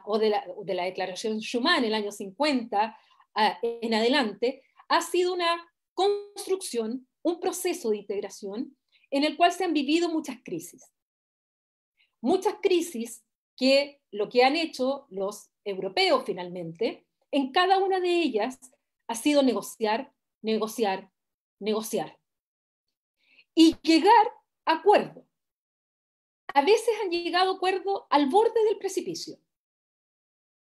o de la Declaración Schuman, el año 50, en adelante, ha sido una construcción, un proceso de integración en el cual se han vivido muchas crisis. Muchas crisis que lo que han hecho los europeos finalmente, en cada una de ellas ha sido negociar, negociar, negociar. Y llegar a acuerdo. A veces han llegado a acuerdo al borde del precipicio,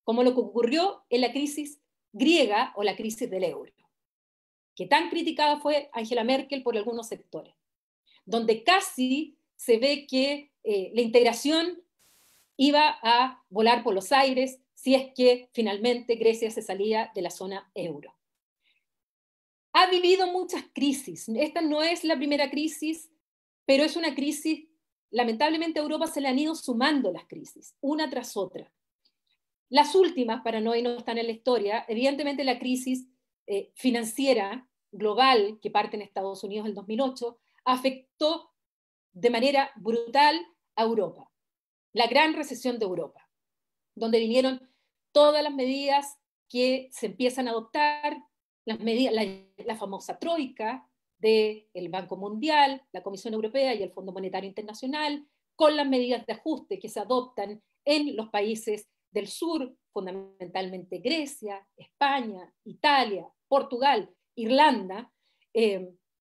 como lo que ocurrió en la crisis griega o la crisis del euro, que tan criticada fue Angela Merkel por algunos sectores, donde casi se ve que la integración iba a volar por los aires si es que finalmente Grecia se salía de la zona euro. Ha vivido muchas crisis. Esta no es la primera crisis, pero es una crisis, lamentablemente a Europa se le han ido sumando las crisis, una tras otra. Las últimas, para no irnos tan en la historia, evidentemente la crisis financiera global que parte en Estados Unidos en el 2008, afectó de manera brutal a Europa. La gran recesión de Europa, donde vinieron todas las medidas que se empiezan a adoptar, las medidas, la famosa troika del Banco Mundial, la Comisión Europea y el Fondo Monetario Internacional, con las medidas de ajuste que se adoptan en los países del sur, fundamentalmente Grecia, España, Italia, Portugal, Irlanda,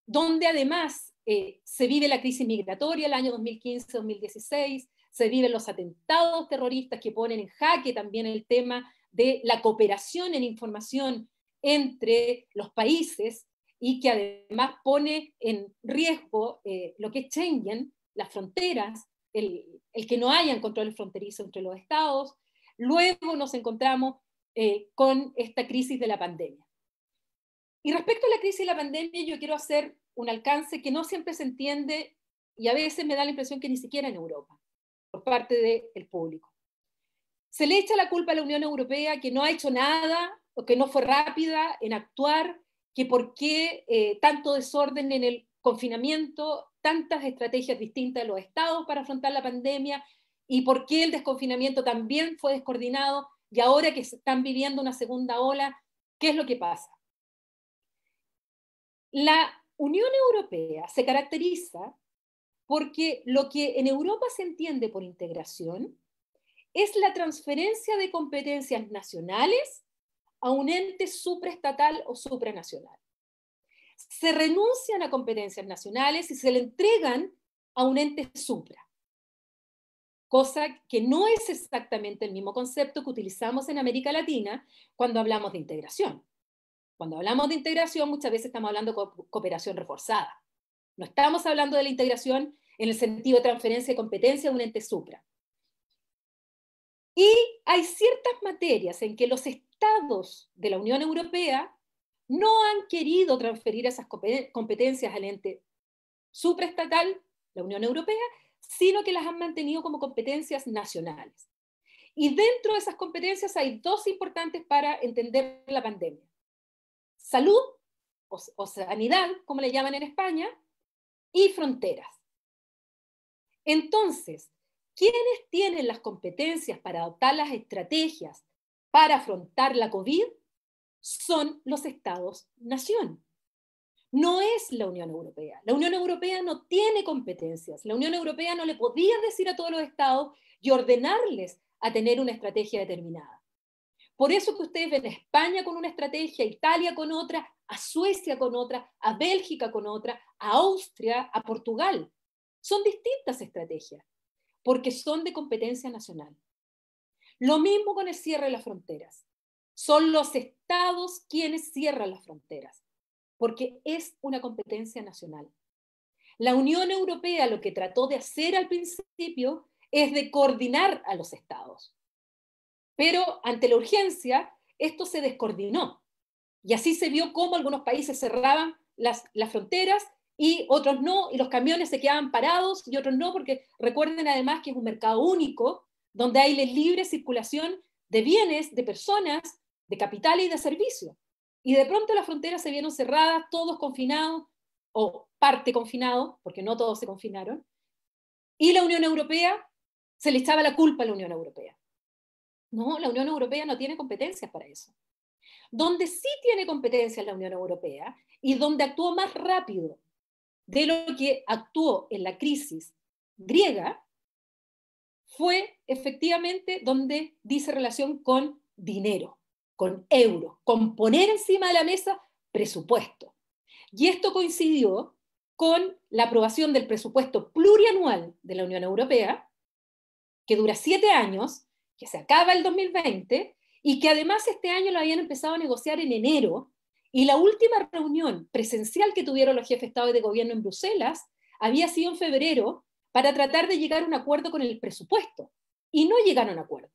donde además se vive la crisis migratoria el año 2015-2016, se viven los atentados terroristas que ponen en jaque también el tema de la cooperación en información entre los países y que además pone en riesgo lo que es Schengen, las fronteras, el que no haya control fronterizo entre los estados. Luego nos encontramos con esta crisis de la pandemia. Y respecto a la crisis de la pandemia, yo quiero hacer un alcance que no siempre se entiende y a veces me da la impresión que ni siquiera en Europa, por parte del público. Se le echa la culpa a la Unión Europea que no ha hecho nada o que no fue rápida en actuar, que por qué tanto desorden en el confinamiento, tantas estrategias distintas de los estados para afrontar la pandemia y por qué el desconfinamiento también fue descoordinado y ahora que están viviendo una segunda ola, ¿qué es lo que pasa? La Unión Europea se caracteriza porque lo que en Europa se entiende por integración es la transferencia de competencias nacionales a un ente supraestatal o supranacional. Se renuncian a competencias nacionales y se le entregan a un ente supra, cosa que no es exactamente el mismo concepto que utilizamos en América Latina cuando hablamos de integración. Cuando hablamos de integración, muchas veces estamos hablando de cooperación reforzada. No estamos hablando de la integración en el sentido de transferencia de competencia a un ente supra. Y hay ciertas materias en que los estados de la Unión Europea no han querido transferir esas competencias al ente supraestatal, la Unión Europea, sino que las han mantenido como competencias nacionales. Y dentro de esas competencias hay dos importantes para entender la pandemia. Salud, o sanidad, como le llaman en España, y fronteras. Entonces, ¿quiénes tienen las competencias para adoptar las estrategias para afrontar la COVID? Son los Estados-nación. No es la Unión Europea. La Unión Europea no tiene competencias. La Unión Europea no le podía decir a todos los estados y ordenarles a tener una estrategia determinada. Por eso que ustedes ven a España con una estrategia, a Italia con otra, a Suecia con otra, a Bélgica con otra, a Austria, a Portugal. Son distintas estrategias, porque son de competencia nacional. Lo mismo con el cierre de las fronteras. Son los estados quienes cierran las fronteras, porque es una competencia nacional. La Unión Europea lo que trató de hacer al principio es de coordinar a los estados. Pero ante la urgencia, esto se descoordinó. Y así se vio cómo algunos países cerraban las fronteras y otros no, y los camiones se quedaban parados y otros no, porque recuerden además que es un mercado único, donde hay libre circulación de bienes, de personas, de capital y de servicios. Y de pronto las fronteras se vieron cerradas, todos confinados, o parte confinados, porque no todos se confinaron, y la Unión Europea, se le echaba la culpa a la Unión Europea. No, la Unión Europea no tiene competencias para eso. Donde sí tiene competencias la Unión Europea y donde actuó más rápido de lo que actuó en la crisis griega, fue efectivamente donde dice relación con dinero, con euro, con poner encima de la mesa presupuesto. Y esto coincidió con la aprobación del presupuesto plurianual de la Unión Europea, que dura 7 años, que se acaba el 2020, y que además este año lo habían empezado a negociar en enero, y la última reunión presencial que tuvieron los jefes de Estado y de Gobierno en Bruselas había sido en febrero para tratar de llegar a un acuerdo con el presupuesto, y no llegaron a acuerdo.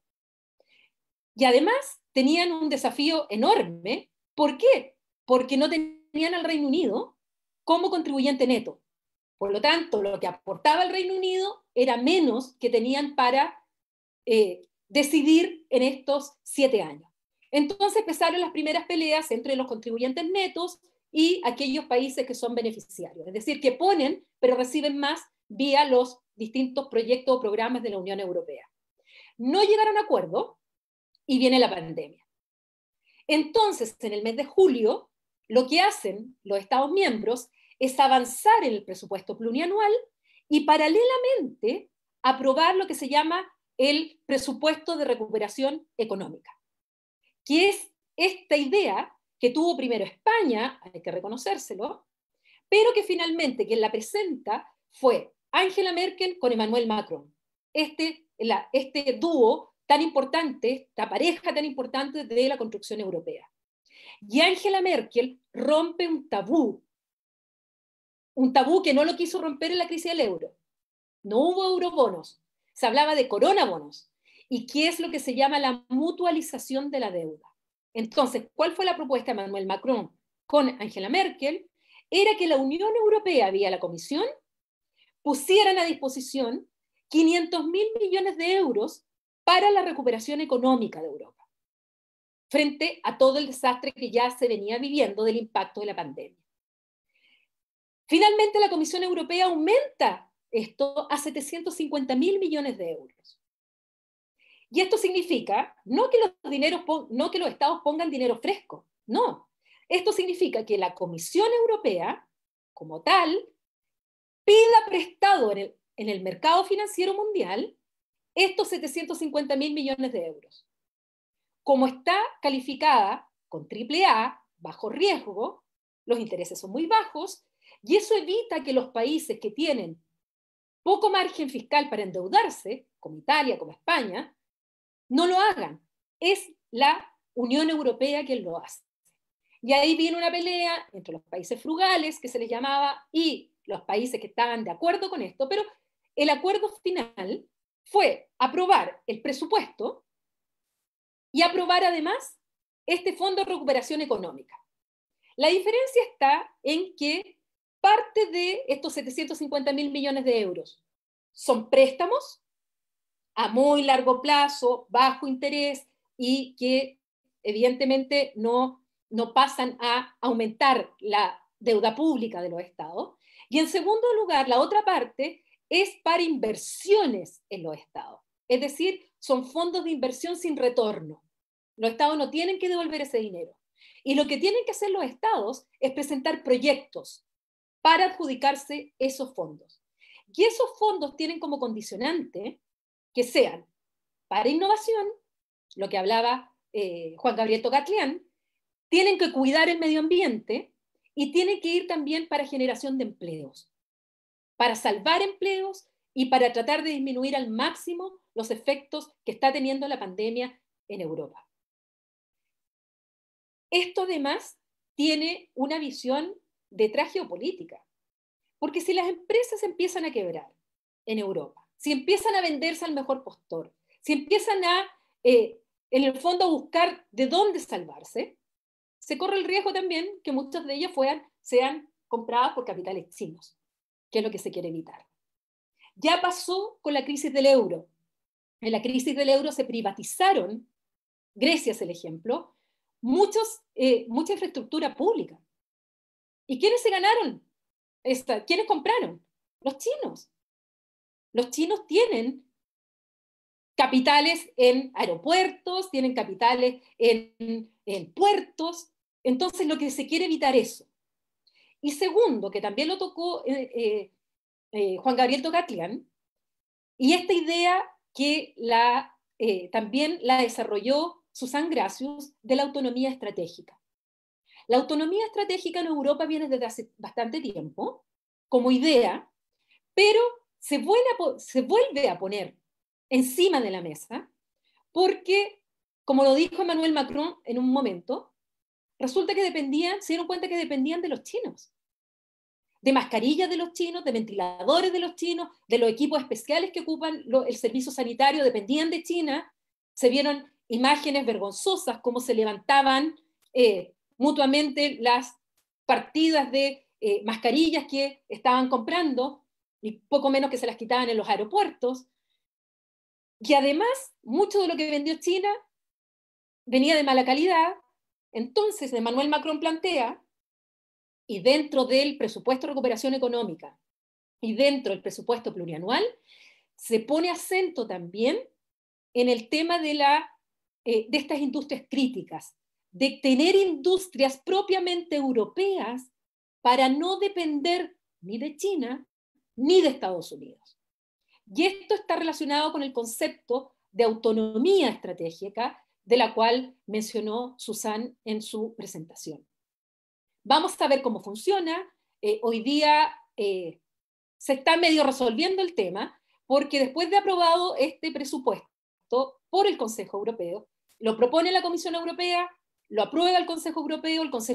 Y además tenían un desafío enorme. ¿Por qué? Porque no tenían al Reino Unido como contribuyente neto. Por lo tanto, lo que aportaba el Reino Unido era menos que tenían para decidir en estos 7 años. Entonces empezaron las primeras peleas entre los contribuyentes netos y aquellos países que son beneficiarios, es decir, que ponen, pero reciben más vía los distintos proyectos o programas de la Unión Europea. No llegaron a acuerdo y viene la pandemia. Entonces, en el mes de julio, lo que hacen los Estados miembros es avanzar en el presupuesto plurianual y paralelamente aprobar lo que se llama el presupuesto de recuperación económica, que es esta idea que tuvo primero España, hay que reconocérselo, pero que finalmente quien la presenta fue Angela Merkel con Emmanuel Macron. Este dúo tan importante, esta pareja tan importante de la construcción europea. Y Angela Merkel rompe un tabú que no lo quiso romper en la crisis del euro. No hubo eurobonos, se hablaba de coronabonos. ¿Y qué es lo que se llama la mutualización de la deuda? Entonces, ¿cuál fue la propuesta de Emmanuel Macron con Angela Merkel? Era que la Unión Europea, vía la Comisión, pusieran a disposición 500.000 millones de euros para la recuperación económica de Europa, frente a todo el desastre que ya se venía viviendo del impacto de la pandemia. Finalmente, la Comisión Europea aumenta esto a 750.000 millones de euros. Y esto significa no que los estados pongan dinero fresco, no. Esto significa que la Comisión Europea, como tal, pida prestado en el mercado financiero mundial estos 750.000 millones de euros. Como está calificada con AAA, bajo riesgo, los intereses son muy bajos, y eso evita que los países que tienen poco margen fiscal para endeudarse, como Italia, como España, no lo hagan. Es la Unión Europea quien lo hace. Y ahí viene una pelea entre los países frugales, que se les llamaba, y los países que estaban de acuerdo con esto, pero el acuerdo final fue aprobar el presupuesto y aprobar además este Fondo de Recuperación Económica. La diferencia está en que parte de estos 750.000 millones de euros son préstamos a muy largo plazo, bajo interés, y que evidentemente no pasan a aumentar la deuda pública de los estados. Y en segundo lugar, la otra parte es para inversiones en los estados. Es decir, son fondos de inversión sin retorno. Los estados no tienen que devolver ese dinero. Y lo que tienen que hacer los estados es presentar proyectos para adjudicarse esos fondos. Y esos fondos tienen como condicionante que sean para innovación, lo que hablaba Juan Gabriel Tocatlián, tienen que cuidar el medio ambiente y tienen que ir también para generación de empleos, para salvar empleos y para tratar de disminuir al máximo los efectos que está teniendo la pandemia en Europa. Esto además tiene una visión detrás geopolítica, porque si las empresas empiezan a quebrar en Europa, si empiezan a venderse al mejor postor, si empiezan a, en el fondo, a buscar de dónde salvarse, se corre el riesgo también que muchas de ellas sean compradas por capitales chinos, que es lo que se quiere evitar. Ya pasó con la crisis del euro. En la crisis del euro se privatizaron, Grecia es el ejemplo, mucha infraestructura pública. ¿Y quiénes se ganaron? ¿Quiénes compraron? Los chinos. Los chinos tienen capitales en aeropuertos, tienen capitales en puertos. Entonces lo que se quiere evitar eso. Y segundo, que también lo tocó Juan Gabriel Tocatlián, y esta idea que también la desarrolló Susan Gracius, de la autonomía estratégica. La autonomía estratégica en Europa viene desde hace bastante tiempo como idea, pero se vuelve a poner encima de la mesa porque, como lo dijo Emmanuel Macron en un momento, resulta que se dieron cuenta que dependían de los chinos, de mascarillas de los chinos, de ventiladores de los chinos, de los equipos especiales que ocupan el servicio sanitario, dependían de China. Se vieron imágenes vergonzosas, cómo se levantaban mutuamente las partidas de mascarillas que estaban comprando y poco menos que se las quitaban en los aeropuertos. Y además, mucho de lo que vendió China venía de mala calidad. Entonces, Emmanuel Macron plantea, y dentro del presupuesto de recuperación económica y dentro del presupuesto plurianual, se pone acento también en el tema de estas industrias críticas, de tener industrias propiamente europeas para no depender ni de China ni de Estados Unidos. Y esto está relacionado con el concepto de autonomía estratégica, de la cual mencionó Susan en su presentación. Vamos a ver cómo funciona. Hoy día se está medio resolviendo el tema, porque después de aprobado este presupuesto por el Consejo Europeo, lo propone la Comisión Europea, lo aprueba el Consejo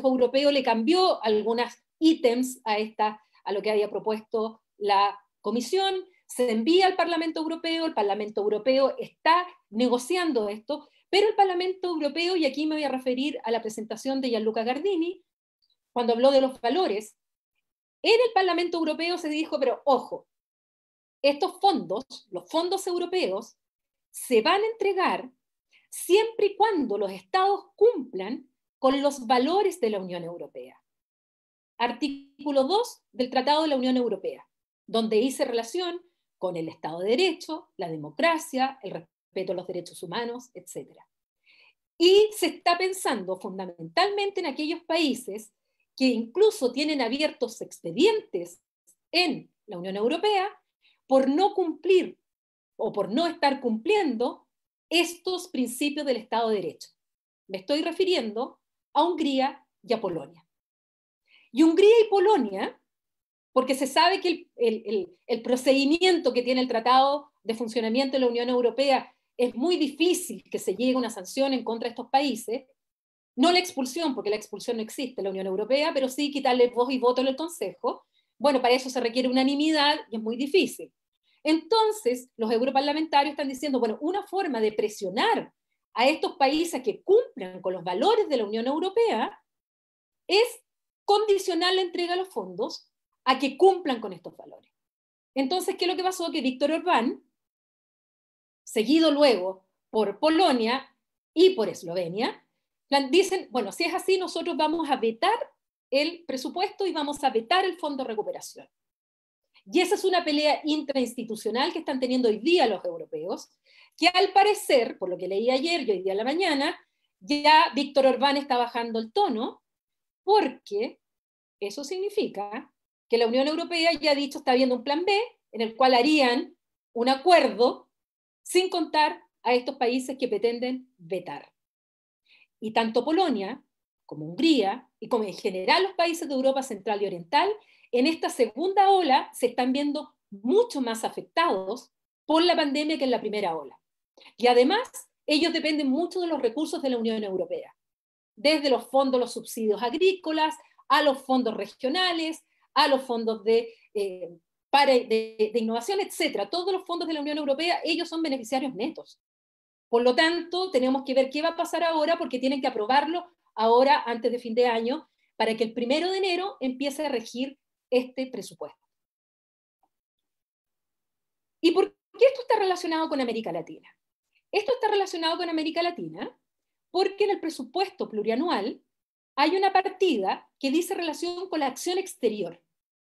Europeo le cambió algunos ítems a lo que había propuesto la Comisión, se envía al Parlamento Europeo, el Parlamento Europeo está negociando esto, pero el Parlamento Europeo, y aquí me voy a referir a la presentación de Gianluca Gardini, cuando habló de los valores, en el Parlamento Europeo se dijo, pero ojo, estos fondos, los fondos europeos, se van a entregar siempre y cuando los estados cumplan con los valores de la Unión Europea. Artículo 2 del Tratado de la Unión Europea, donde hice relación con el Estado de Derecho, la democracia, el respeto a los derechos humanos, etc. Y se está pensando fundamentalmente en aquellos países que incluso tienen abiertos expedientes en la Unión Europea por no cumplir o por no estar cumpliendo estos principios del Estado de Derecho. Me estoy refiriendo a Hungría y a Polonia. Y Hungría y Polonia, porque se sabe que el procedimiento que tiene el Tratado de Funcionamiento de la Unión Europea es muy difícil que se llegue a una sanción en contra de estos países, no la expulsión, porque la expulsión no existe en la Unión Europea, pero sí quitarle voz y voto en el Consejo. Bueno, para eso se requiere unanimidad y es muy difícil. Entonces, los europarlamentarios están diciendo, bueno, una forma de presionar a estos países que cumplan con los valores de la Unión Europea es condicionar la entrega de los fondos a que cumplan con estos valores. Entonces, ¿qué es lo que pasó? Que Víctor Orbán, seguido luego por Polonia y por Eslovenia, dicen, bueno, si es así, nosotros vamos a vetar el presupuesto y vamos a vetar el Fondo de Recuperación. Y esa es una pelea intrainstitucional que están teniendo hoy día los europeos, que al parecer, por lo que leí ayer y hoy día a la mañana, ya Víctor Orbán está bajando el tono, porque eso significa que la Unión Europea ya ha dicho, está viendo un plan B, en el cual harían un acuerdo sin contar a estos países que pretenden vetar. Y tanto Polonia como Hungría, y como en general los países de Europa Central y Oriental, en esta segunda ola se están viendo mucho más afectados por la pandemia que en la primera ola. Y además, ellos dependen mucho de los recursos de la Unión Europea, desde los fondos, los subsidios agrícolas, a los fondos regionales, a los fondos de innovación, etc. Todos los fondos de la Unión Europea, ellos son beneficiarios netos. Por lo tanto, tenemos que ver qué va a pasar ahora, porque tienen que aprobarlo ahora antes de fin de año, para que el 1 de enero empiece a regir este presupuesto. ¿Y por qué esto está relacionado con América Latina? Esto está relacionado con América Latina porque en el presupuesto plurianual hay una partida que dice relación con la acción exterior.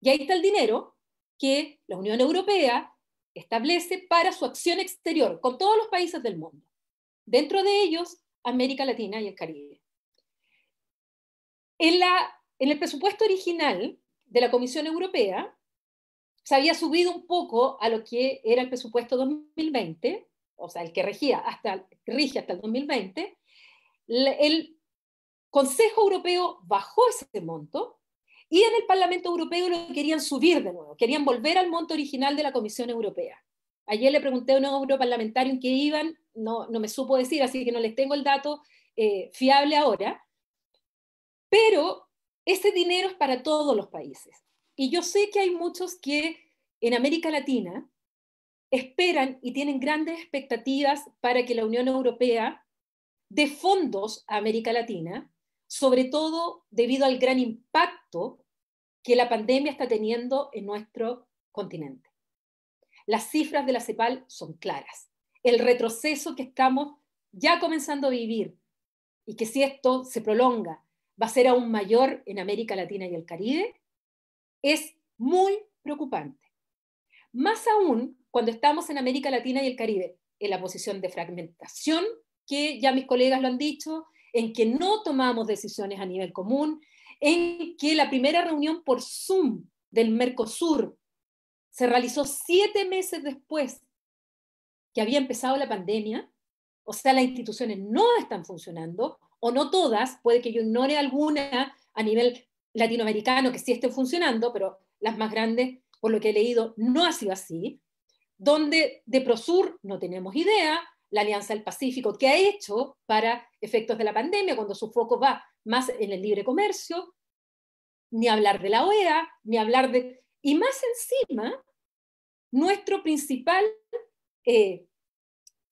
Y ahí está el dinero que la Unión Europea establece para su acción exterior con todos los países del mundo. Dentro de ellos, América Latina y el Caribe. En el presupuesto original de la Comisión Europea se había subido un poco a lo que era el presupuesto 2020, o sea, el que rige hasta el 2020. El Consejo Europeo bajó ese monto y en el Parlamento Europeo lo querían subir de nuevo, querían volver al monto original de la Comisión Europea. Ayer le pregunté a un europarlamentario en qué iban, no me supo decir, así que no les tengo el dato fiable ahora, pero ese dinero es para todos los países. Y yo sé que hay muchos que en América Latina esperan y tienen grandes expectativas para que la Unión Europea dé fondos a América Latina, sobre todo debido al gran impacto que la pandemia está teniendo en nuestro continente. Las cifras de la CEPAL son claras. El retroceso que estamos ya comenzando a vivir y que si esto se prolonga va a ser aún mayor en América Latina y el Caribe, es muy preocupante. Más aún cuando estamos en América Latina y el Caribe en la posición de fragmentación, que ya mis colegas lo han dicho, en que no tomamos decisiones a nivel común, en que la primera reunión por Zoom del Mercosur se realizó 7 meses después que había empezado la pandemia, o sea, las instituciones no están funcionando, o no todas, puede que yo ignore alguna a nivel latinoamericano que sí estén funcionando, pero las más grandes, por lo que he leído, no ha sido así, donde de Prosur no tenemos idea, la Alianza del Pacífico, ¿qué ha hecho para efectos de la pandemia, cuando su foco va más en el libre comercio? Ni hablar de la OEA, ni hablar de... Y más encima, nuestro principal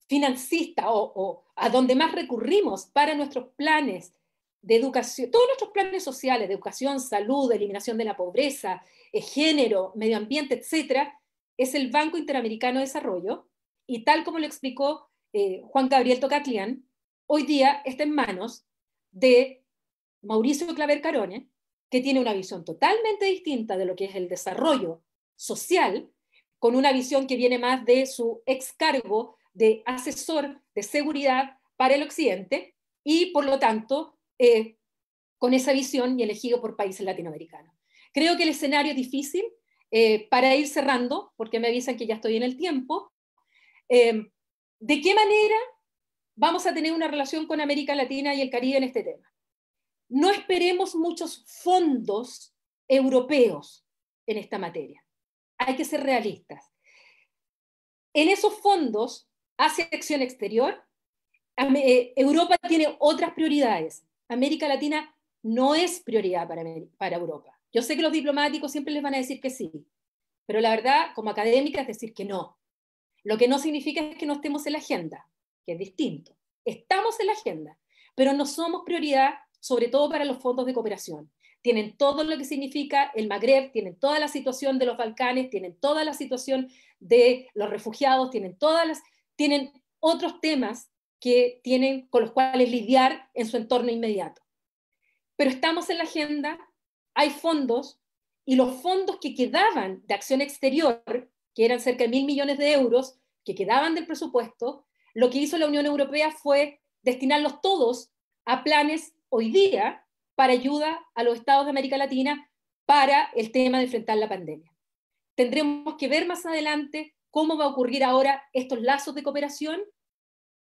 financista o a donde más recurrimos para nuestros planes de educación, todos nuestros planes sociales de educación, salud, eliminación de la pobreza, género, medio ambiente, etcétera, es el Banco Interamericano de Desarrollo, y tal como lo explicó Juan Gabriel Tocatlián, hoy día está en manos de Mauricio Claver Carone, que tiene una visión totalmente distinta de lo que es el desarrollo social, con una visión que viene más de su ex cargo de asesor de seguridad para el occidente, y por lo tanto con esa visión y elegido por países latinoamericanos. Creo que el escenario es difícil. Para ir cerrando, porque me avisan que ya estoy en el tiempo, ¿de qué manera vamos a tener una relación con América Latina y el Caribe en este tema? No esperemos muchos fondos europeos en esta materia. Hay que ser realistas. En esos fondos hacia acción exterior, Europa tiene otras prioridades. América Latina no es prioridad para Europa. Yo sé que los diplomáticos siempre les van a decir que sí, pero la verdad, como académica, es decir que no. Lo que no significa es que no estemos en la agenda, que es distinto. Estamos en la agenda, pero no somos prioridad, sobre todo para los fondos de cooperación. Tienen todo lo que significa el Magreb, tienen toda la situación de los Balcanes, tienen toda la situación de los refugiados, tienen otros temas que tienen con los cuales lidiar en su entorno inmediato. Pero estamos en la agenda, hay fondos, y los fondos que quedaban de acción exterior, que eran cerca de 1.000 millones de euros, que quedaban del presupuesto, lo que hizo la Unión Europea fue destinarlos todos a planes hoy día para ayuda a los estados de América Latina para el tema de enfrentar la pandemia. Tendremos que ver más adelante cómo va a ocurrir ahora estos lazos de cooperación,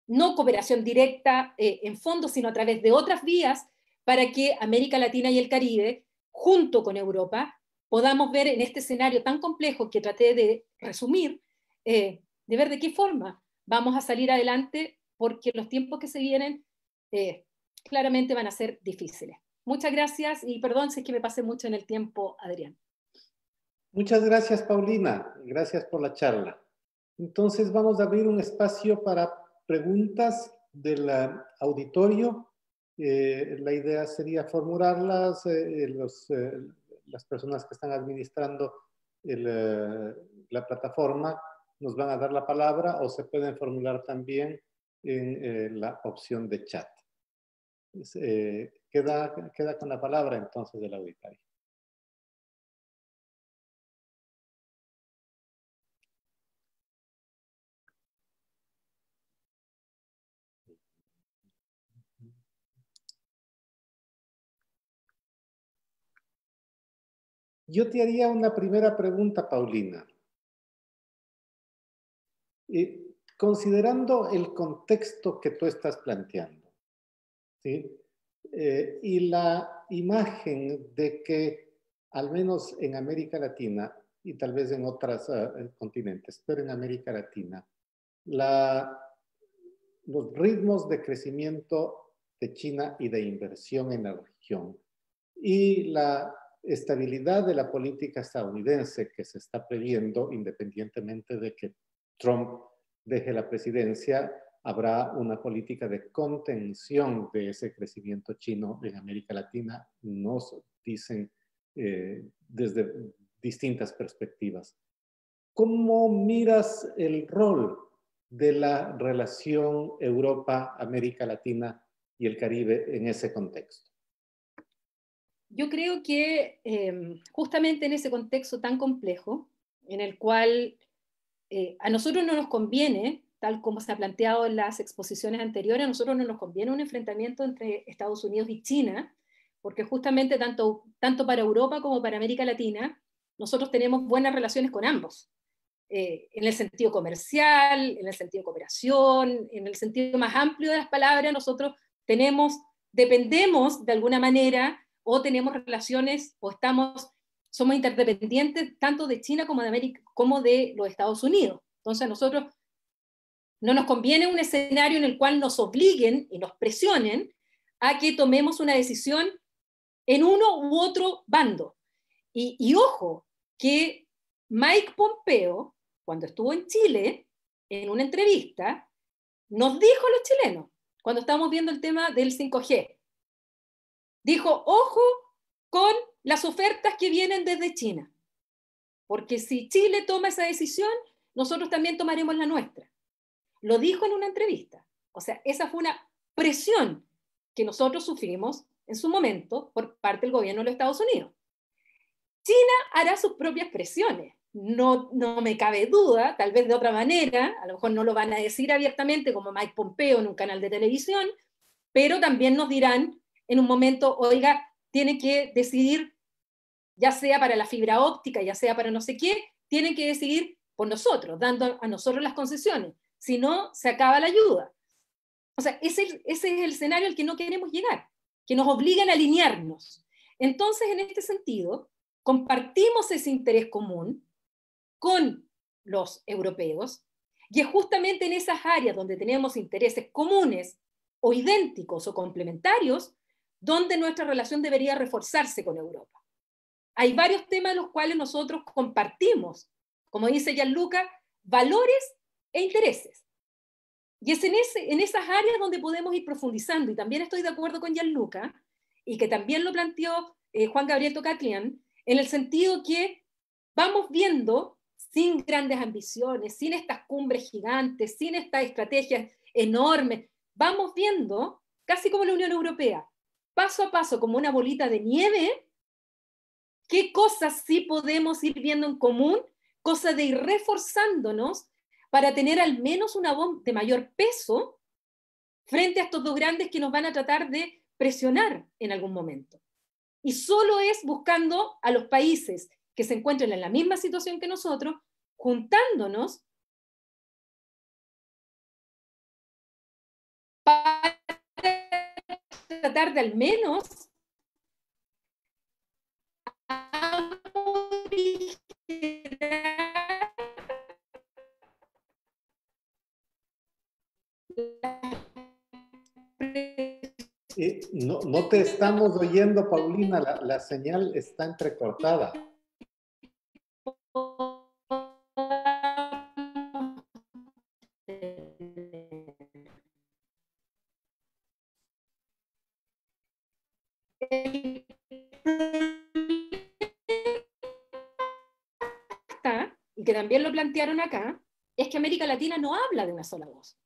no cooperación directa en fondos, sino a través de otras vías, para que América Latina y el Caribe, junto con Europa, podamos ver en este escenario tan complejo que traté de resumir, de ver de qué forma vamos a salir adelante, porque los tiempos que se vienen claramente van a ser difíciles. Muchas gracias y perdón si es que me pasé mucho en el tiempo, Adrián. Muchas gracias, Paulina. Gracias por la charla. Entonces vamos a abrir un espacio para preguntas del auditorio. La idea sería formularlas, las personas que están administrando la plataforma nos van a dar la palabra o se pueden formular también en la opción de chat. Queda con la palabra entonces del auditorio. Yo te haría una primera pregunta, Paulina. Considerando el contexto que tú estás planteando, ¿sí? Y la imagen de que, al menos en América Latina, y tal vez en otros continentes, pero en América Latina, los ritmos de crecimiento de China y de inversión en la región y la estabilidad de la política estadounidense que se está previendo, independientemente de que Trump deje la presidencia, habrá una política de contención de ese crecimiento chino en América Latina, nos dicen desde distintas perspectivas. ¿Cómo miras el rol de la relación Europa-América Latina y el Caribe en ese contexto? Yo creo que justamente en ese contexto tan complejo, en el cual a nosotros no nos conviene, tal como se ha planteado en las exposiciones anteriores, a nosotros no nos conviene un enfrentamiento entre Estados Unidos y China, porque justamente tanto para Europa como para América Latina, nosotros tenemos buenas relaciones con ambos, en el sentido comercial, en el sentido de cooperación, en el sentido más amplio de las palabras, nosotros dependemos de alguna manera, o tenemos relaciones, o somos interdependientes tanto de China como de América, como de los Estados Unidos. Entonces a nosotros no nos conviene un escenario en el cual nos obliguen y nos presionen a que tomemos una decisión en uno u otro bando. Y ojo, que Mike Pompeo, cuando estuvo en Chile, en una entrevista, nos dijo a los chilenos, cuando estábamos viendo el tema del 5G, dijo, ojo con las ofertas que vienen desde China, porque si Chile toma esa decisión, nosotros también tomaremos la nuestra. Lo dijo en una entrevista. O sea, esa fue una presión que nosotros sufrimos en su momento por parte del gobierno de los Estados Unidos. China hará sus propias presiones. No me cabe duda, tal vez de otra manera, a lo mejor no lo van a decir abiertamente como Mike Pompeo en un canal de televisión, pero también nos dirán en un momento, oiga, tiene que decidir, ya sea para la fibra óptica, ya sea para no sé qué, tienen que decidir por nosotros, dando a nosotros las concesiones. Si no, se acaba la ayuda. O sea, ese es el escenario al que no queremos llegar, que nos obligan a alinearnos. Entonces, en este sentido, compartimos ese interés común con los europeos, y es justamente en esas áreas donde tenemos intereses comunes o idénticos o complementarios, donde nuestra relación debería reforzarse con Europa. Hay varios temas en los cuales nosotros compartimos, como dice Gianluca, valores e intereses. Y es en esas áreas donde podemos ir profundizando. Y también estoy de acuerdo con Gianluca, y que también lo planteó Juan Gabriel Tocatlián, en el sentido que vamos viendo, sin grandes ambiciones, sin estas cumbres gigantes, sin estas estrategias enormes, vamos viendo, casi como la Unión Europea, paso a paso, como una bolita de nieve, qué cosas sí podemos ir viendo en común, cosa de ir reforzándonos para tener al menos una voz de mayor peso frente a estos dos grandes que nos van a tratar de presionar en algún momento. Y solo es buscando a los países que se encuentren en la misma situación que nosotros, juntándonos para tratar de al menos No te estamos oyendo, Paulina, la señal está entrecortada. que también lo plantearon acá, es que América Latina no habla de una sola voz.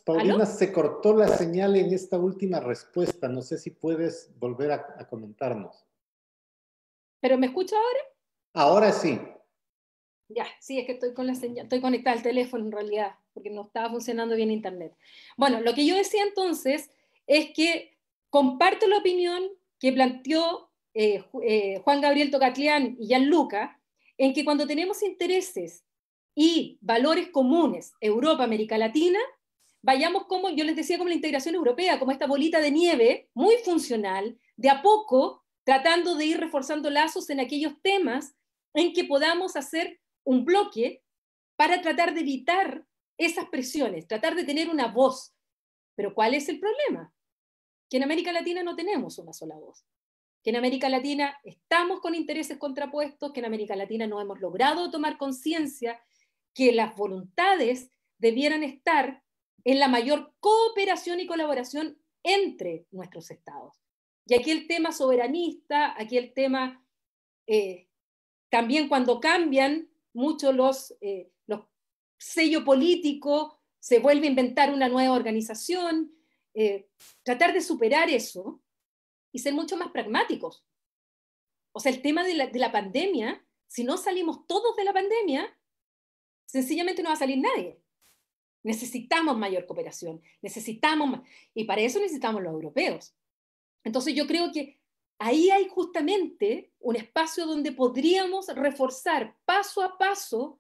Paulina, ¿Aló? se cortó la señal en esta última respuesta. No sé si puedes volver a comentarnos. ¿Pero me escucha ahora? Ahora sí. Ya, sí, es que estoy con la señal, estoy conectada al teléfono en realidad, porque no estaba funcionando bien internet. Bueno, lo que yo decía entonces es que comparto la opinión que planteó Juan Gabriel Tocatlián y Gianluca, en que cuando tenemos intereses y valores comunes, Europa, América Latina, vayamos como, yo les decía, como la integración europea, como esta bolita de nieve muy funcional, de a poco, tratando de ir reforzando lazos en aquellos temas en que podamos hacer un bloque para tratar de evitar esas presiones, tratar de tener una voz. Pero ¿cuál es el problema? Que en América Latina no tenemos una sola voz. Que en América Latina estamos con intereses contrapuestos, que en América Latina no hemos logrado tomar conciencia que las voluntades debieran estar en la mayor cooperación y colaboración entre nuestros estados. Y aquí el tema soberanista, aquí el tema también cuando cambian mucho los sellos políticos, se vuelve a inventar una nueva organización, tratar de superar eso y ser mucho más pragmáticos. O sea, el tema de la pandemia, si no salimos todos de la pandemia, sencillamente no va a salir nadie. Necesitamos mayor cooperación, y para eso necesitamos los europeos. Entonces yo creo que ahí hay justamente un espacio donde podríamos reforzar paso a paso,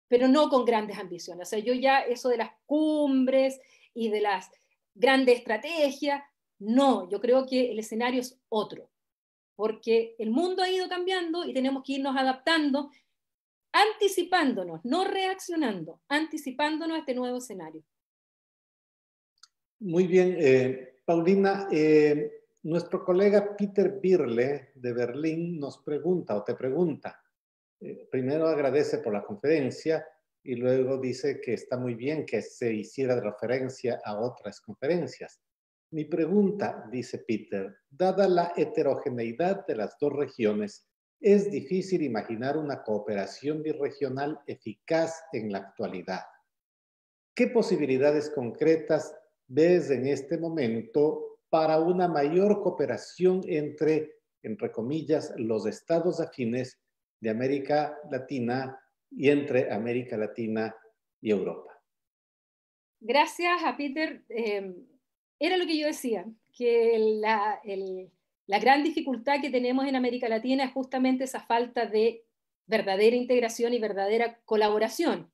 pero no con grandes ambiciones. O sea, yo ya eso de las cumbres y de las grandes estrategias, no, yo creo que el escenario es otro, porque el mundo ha ido cambiando y tenemos que irnos adaptando, anticipándonos, no reaccionando, anticipándonos a este nuevo escenario. Muy bien, Paulina, nuestro colega Peter Birle de Berlín nos pregunta o te pregunta. Primero agradece por la conferencia y luego dice que está muy bien que se hiciera referencia a otras conferencias. Mi pregunta, dice Peter, dada la heterogeneidad de las dos regiones, es difícil imaginar una cooperación birregional eficaz en la actualidad. ¿Qué posibilidades concretas ves en este momento para una mayor cooperación entre comillas, los estados afines de América Latina y entre América Latina y Europa? Gracias a Peter, era lo que yo decía, que la gran dificultad que tenemos en América Latina es justamente esa falta de verdadera integración y verdadera colaboración.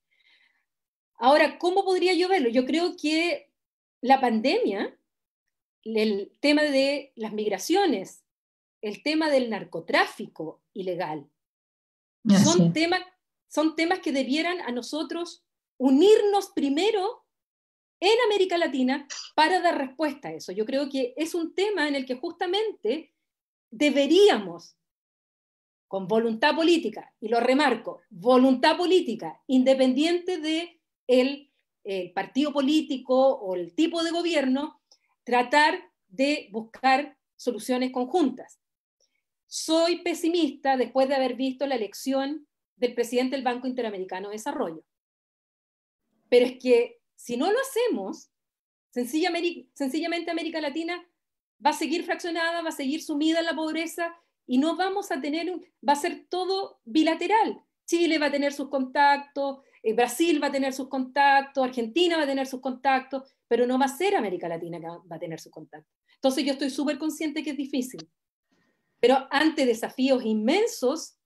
Ahora, ¿cómo podría yo verlo? Yo creo que la pandemia, el tema de las migraciones, el tema del narcotráfico ilegal, son temas que debieran a nosotros unirnos primero en América Latina para dar respuesta a eso. Yo creo que es un tema en el que justamente deberíamos, con voluntad política, y lo remarco, voluntad política, independiente de el partido político o el tipo de gobierno, tratar de buscar soluciones conjuntas. Soy pesimista después de haber visto la elección del presidente del Banco Interamericano de Desarrollo. Pero es que si no lo hacemos, sencillamente América Latina va a seguir fraccionada, va a seguir sumida en la pobreza y no vamos a tener, va a ser todo bilateral. Chile va a tener sus contactos, Brasil va a tener sus contactos, Argentina va a tener sus contactos, pero no va a ser América Latina que va a tener sus contactos. Entonces yo estoy súper consciente que es difícil, pero ante desafíos inmensos,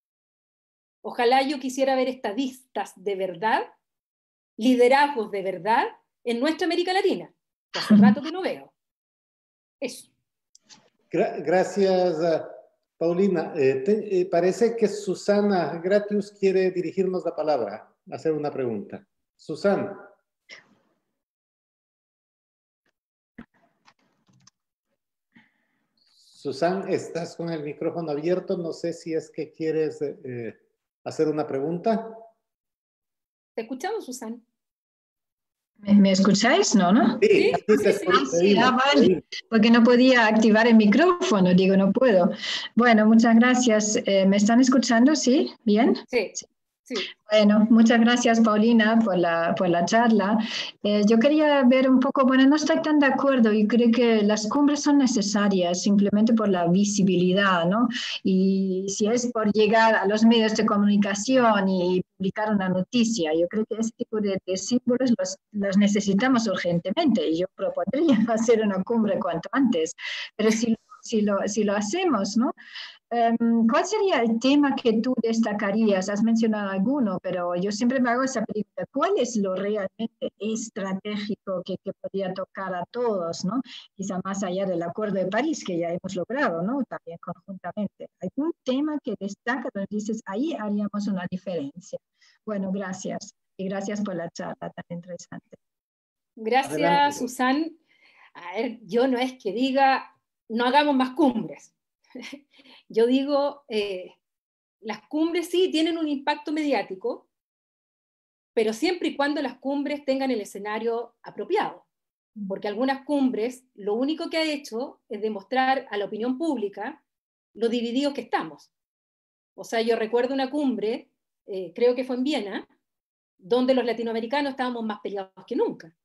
ojalá yo quisiera ver estadistas de verdad, liderazgos de verdad en nuestra América Latina, que hace rato que no veo. Eso. Gracias, Paulina. Parece que Susana Gratius quiere dirigirnos la palabra, hacer una pregunta. Susana. Susan, estás con el micrófono abierto. No sé si es que quieres hacer una pregunta. ¿Te escuchamos, Susan? ¿Me escucháis? No, ¿no? Sí, Sí, sí, sí, Ah, sí. sí, vale, porque no podía activar el micrófono, digo, no puedo. Bueno, muchas gracias. ¿Me están escuchando? ¿Sí? ¿Bien? Sí, sí. Bueno, muchas gracias, Paulina, por la charla. Yo quería ver un poco, bueno, no estoy tan de acuerdo y creo que las cumbres son necesarias simplemente por la visibilidad, ¿no? Y si es por llegar a los medios de comunicación y publicar una noticia, yo creo que ese tipo de símbolos los necesitamos urgentemente y yo propondría hacer una cumbre cuanto antes. Pero si lo hacemos, ¿no? ¿Cuál sería el tema que tú destacarías? Has mencionado alguno, pero yo siempre me hago esa pregunta. ¿Cuál es lo realmente estratégico que podría tocar a todos, ¿no? Quizá más allá del Acuerdo de París que ya hemos logrado, ¿no? También conjuntamente. ¿Algún tema que destaca donde dices, ahí haríamos una diferencia? Bueno, gracias. Y gracias por la charla tan interesante. Adelante. Gracias, Susan. A ver, yo no es que diga, no hagamos más cumbres. Yo digo, las cumbres sí tienen un impacto mediático, pero siempre y cuando las cumbres tengan el escenario apropiado. Porque algunas cumbres lo único que ha hecho es demostrar a la opinión pública lo divididos que estamos. O sea, yo recuerdo una cumbre, creo que fue en Viena, donde los latinoamericanos estábamos más peleados que nunca.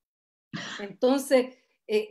Entonces,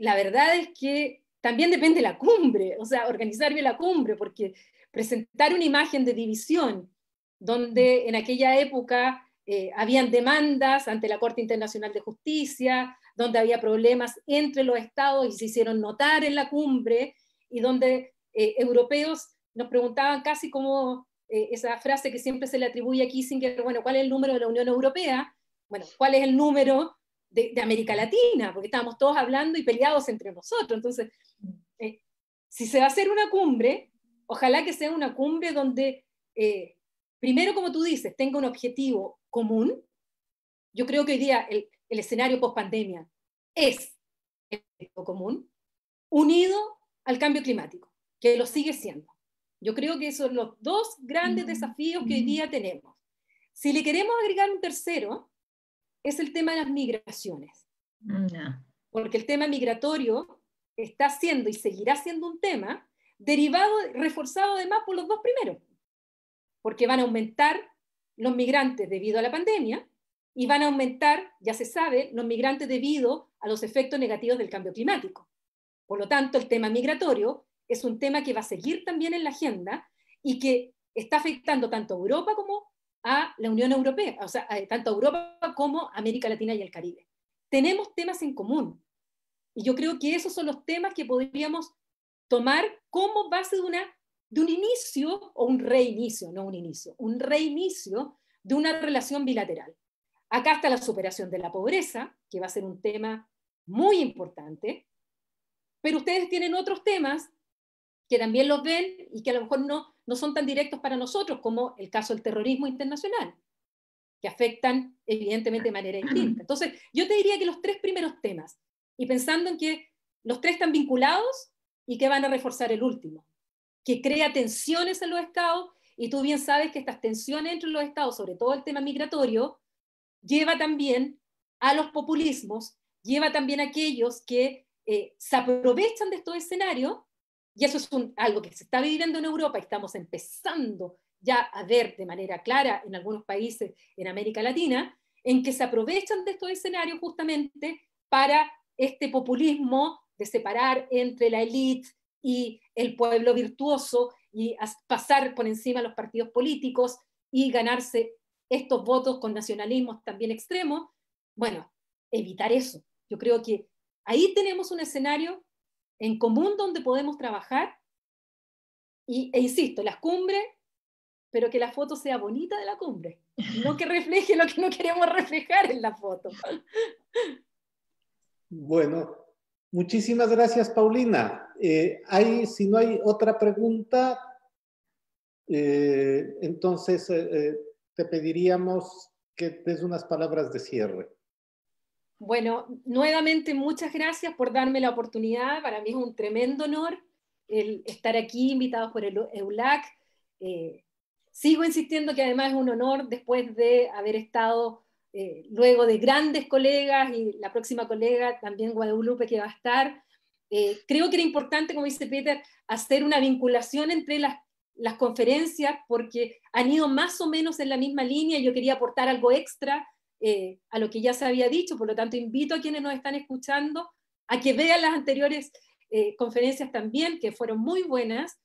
la verdad es que también depende de la cumbre, o sea, organizar bien la cumbre, porque presentar una imagen de división, donde en aquella época habían demandas ante la Corte Internacional de Justicia, donde había problemas entre los estados y se hicieron notar en la cumbre, y donde europeos nos preguntaban casi como esa frase que siempre se le atribuye a Kissinger, bueno, ¿cuál es el número de la Unión Europea? Bueno, ¿cuál es el número de América Latina? Porque estábamos todos hablando y peleados entre nosotros. Entonces, si se va a hacer una cumbre, ojalá que sea una cumbre donde, primero, como tú dices, tenga un objetivo común. Yo creo que hoy día el escenario post-pandemia es el objetivo común, unido al cambio climático, que lo sigue siendo. Yo creo que esos son los dos grandes desafíos que hoy día tenemos. Si le queremos agregar un tercero, es el tema de las migraciones. No. Porque el tema migratorio está siendo y seguirá siendo un tema derivado, reforzado además por los dos primeros, porque van a aumentar los migrantes debido a la pandemia y van a aumentar, ya se sabe, los migrantes debido a los efectos negativos del cambio climático. Por lo tanto, el tema migratorio es un tema que va a seguir también en la agenda y que está afectando tanto a Europa como a la Unión Europea, o sea, tanto a Europa como a América Latina y el Caribe. Tenemos temas en común y yo creo que esos son los temas que podríamos tomar como base de un inicio o un reinicio, no un inicio, un reinicio de una relación bilateral. Acá está la superación de la pobreza, que va a ser un tema muy importante, pero ustedes tienen otros temas que también los ven y que a lo mejor no son tan directos para nosotros, como el caso del terrorismo internacional, que afectan evidentemente de manera distinta. Entonces, yo te diría que los tres primeros temas, y pensando en que los tres están vinculados y que van a reforzar el último, que crea tensiones en los estados, y tú bien sabes que estas tensiones entre los estados, sobre todo el tema migratorio, lleva también a los populismos, lleva también a aquellos que se aprovechan de estos escenarios, y eso es algo que se está viviendo en Europa y estamos empezando ya a ver de manera clara en algunos países en América Latina, en que se aprovechan de estos escenarios justamente para este populismo de separar entre la élite y el pueblo virtuoso y pasar por encima de los partidos políticos y ganarse estos votos con nacionalismos también extremos. Bueno, evitar eso. Yo creo que ahí tenemos un escenario en común donde podemos trabajar e insisto, las cumbres, pero que la foto sea bonita de la cumbre, no que refleje lo que no queremos reflejar en la foto. Bueno, muchísimas gracias, Paulina. Si no hay otra pregunta, entonces te pediríamos que des unas palabras de cierre. Bueno, nuevamente muchas gracias por darme la oportunidad. Para mí es un tremendo honor el estar aquí, invitados por el EULAC. Sigo insistiendo que además es un honor después de haber estado luego de grandes colegas y la próxima colega también Guadalupe que va a estar. Creo que era importante, como dice Peter, hacer una vinculación entre las conferencias porque han ido más o menos en la misma línea. Yo quería aportar algo extra a lo que ya se había dicho, por lo tanto invito a quienes nos están escuchando a que vean las anteriores conferencias también, que fueron muy buenas.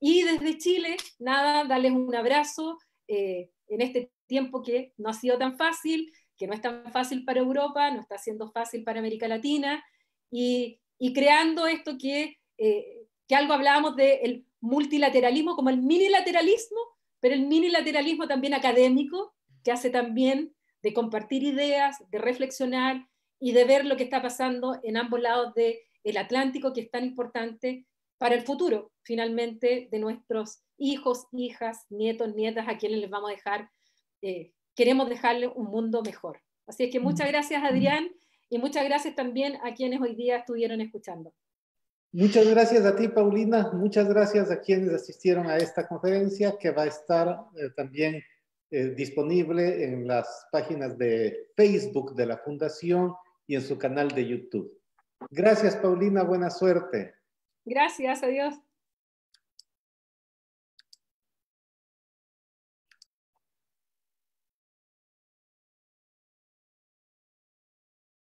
Y desde Chile, nada, darles un abrazo en este tiempo que no ha sido tan fácil, que no es tan fácil para Europa, no está siendo fácil para América Latina, y creando esto que algo hablábamos del multilateralismo como el minilateralismo, pero el minilateralismo también académico, que hace también de compartir ideas, de reflexionar y de ver lo que está pasando en ambos lados del Atlántico, que es tan importante para el futuro, finalmente, de nuestros hijos, hijas, nietos, nietas, a quienes les vamos a dejar, queremos dejarle un mundo mejor. Así es que muchas gracias, Adrián, y muchas gracias también a quienes hoy día estuvieron escuchando. Muchas gracias a ti, Paulina. Muchas gracias a quienes asistieron a esta conferencia, que va a estar también disponible en las páginas de Facebook de la Fundación y en su canal de YouTube. Gracias, Paulina. Buena suerte. Gracias, adiós.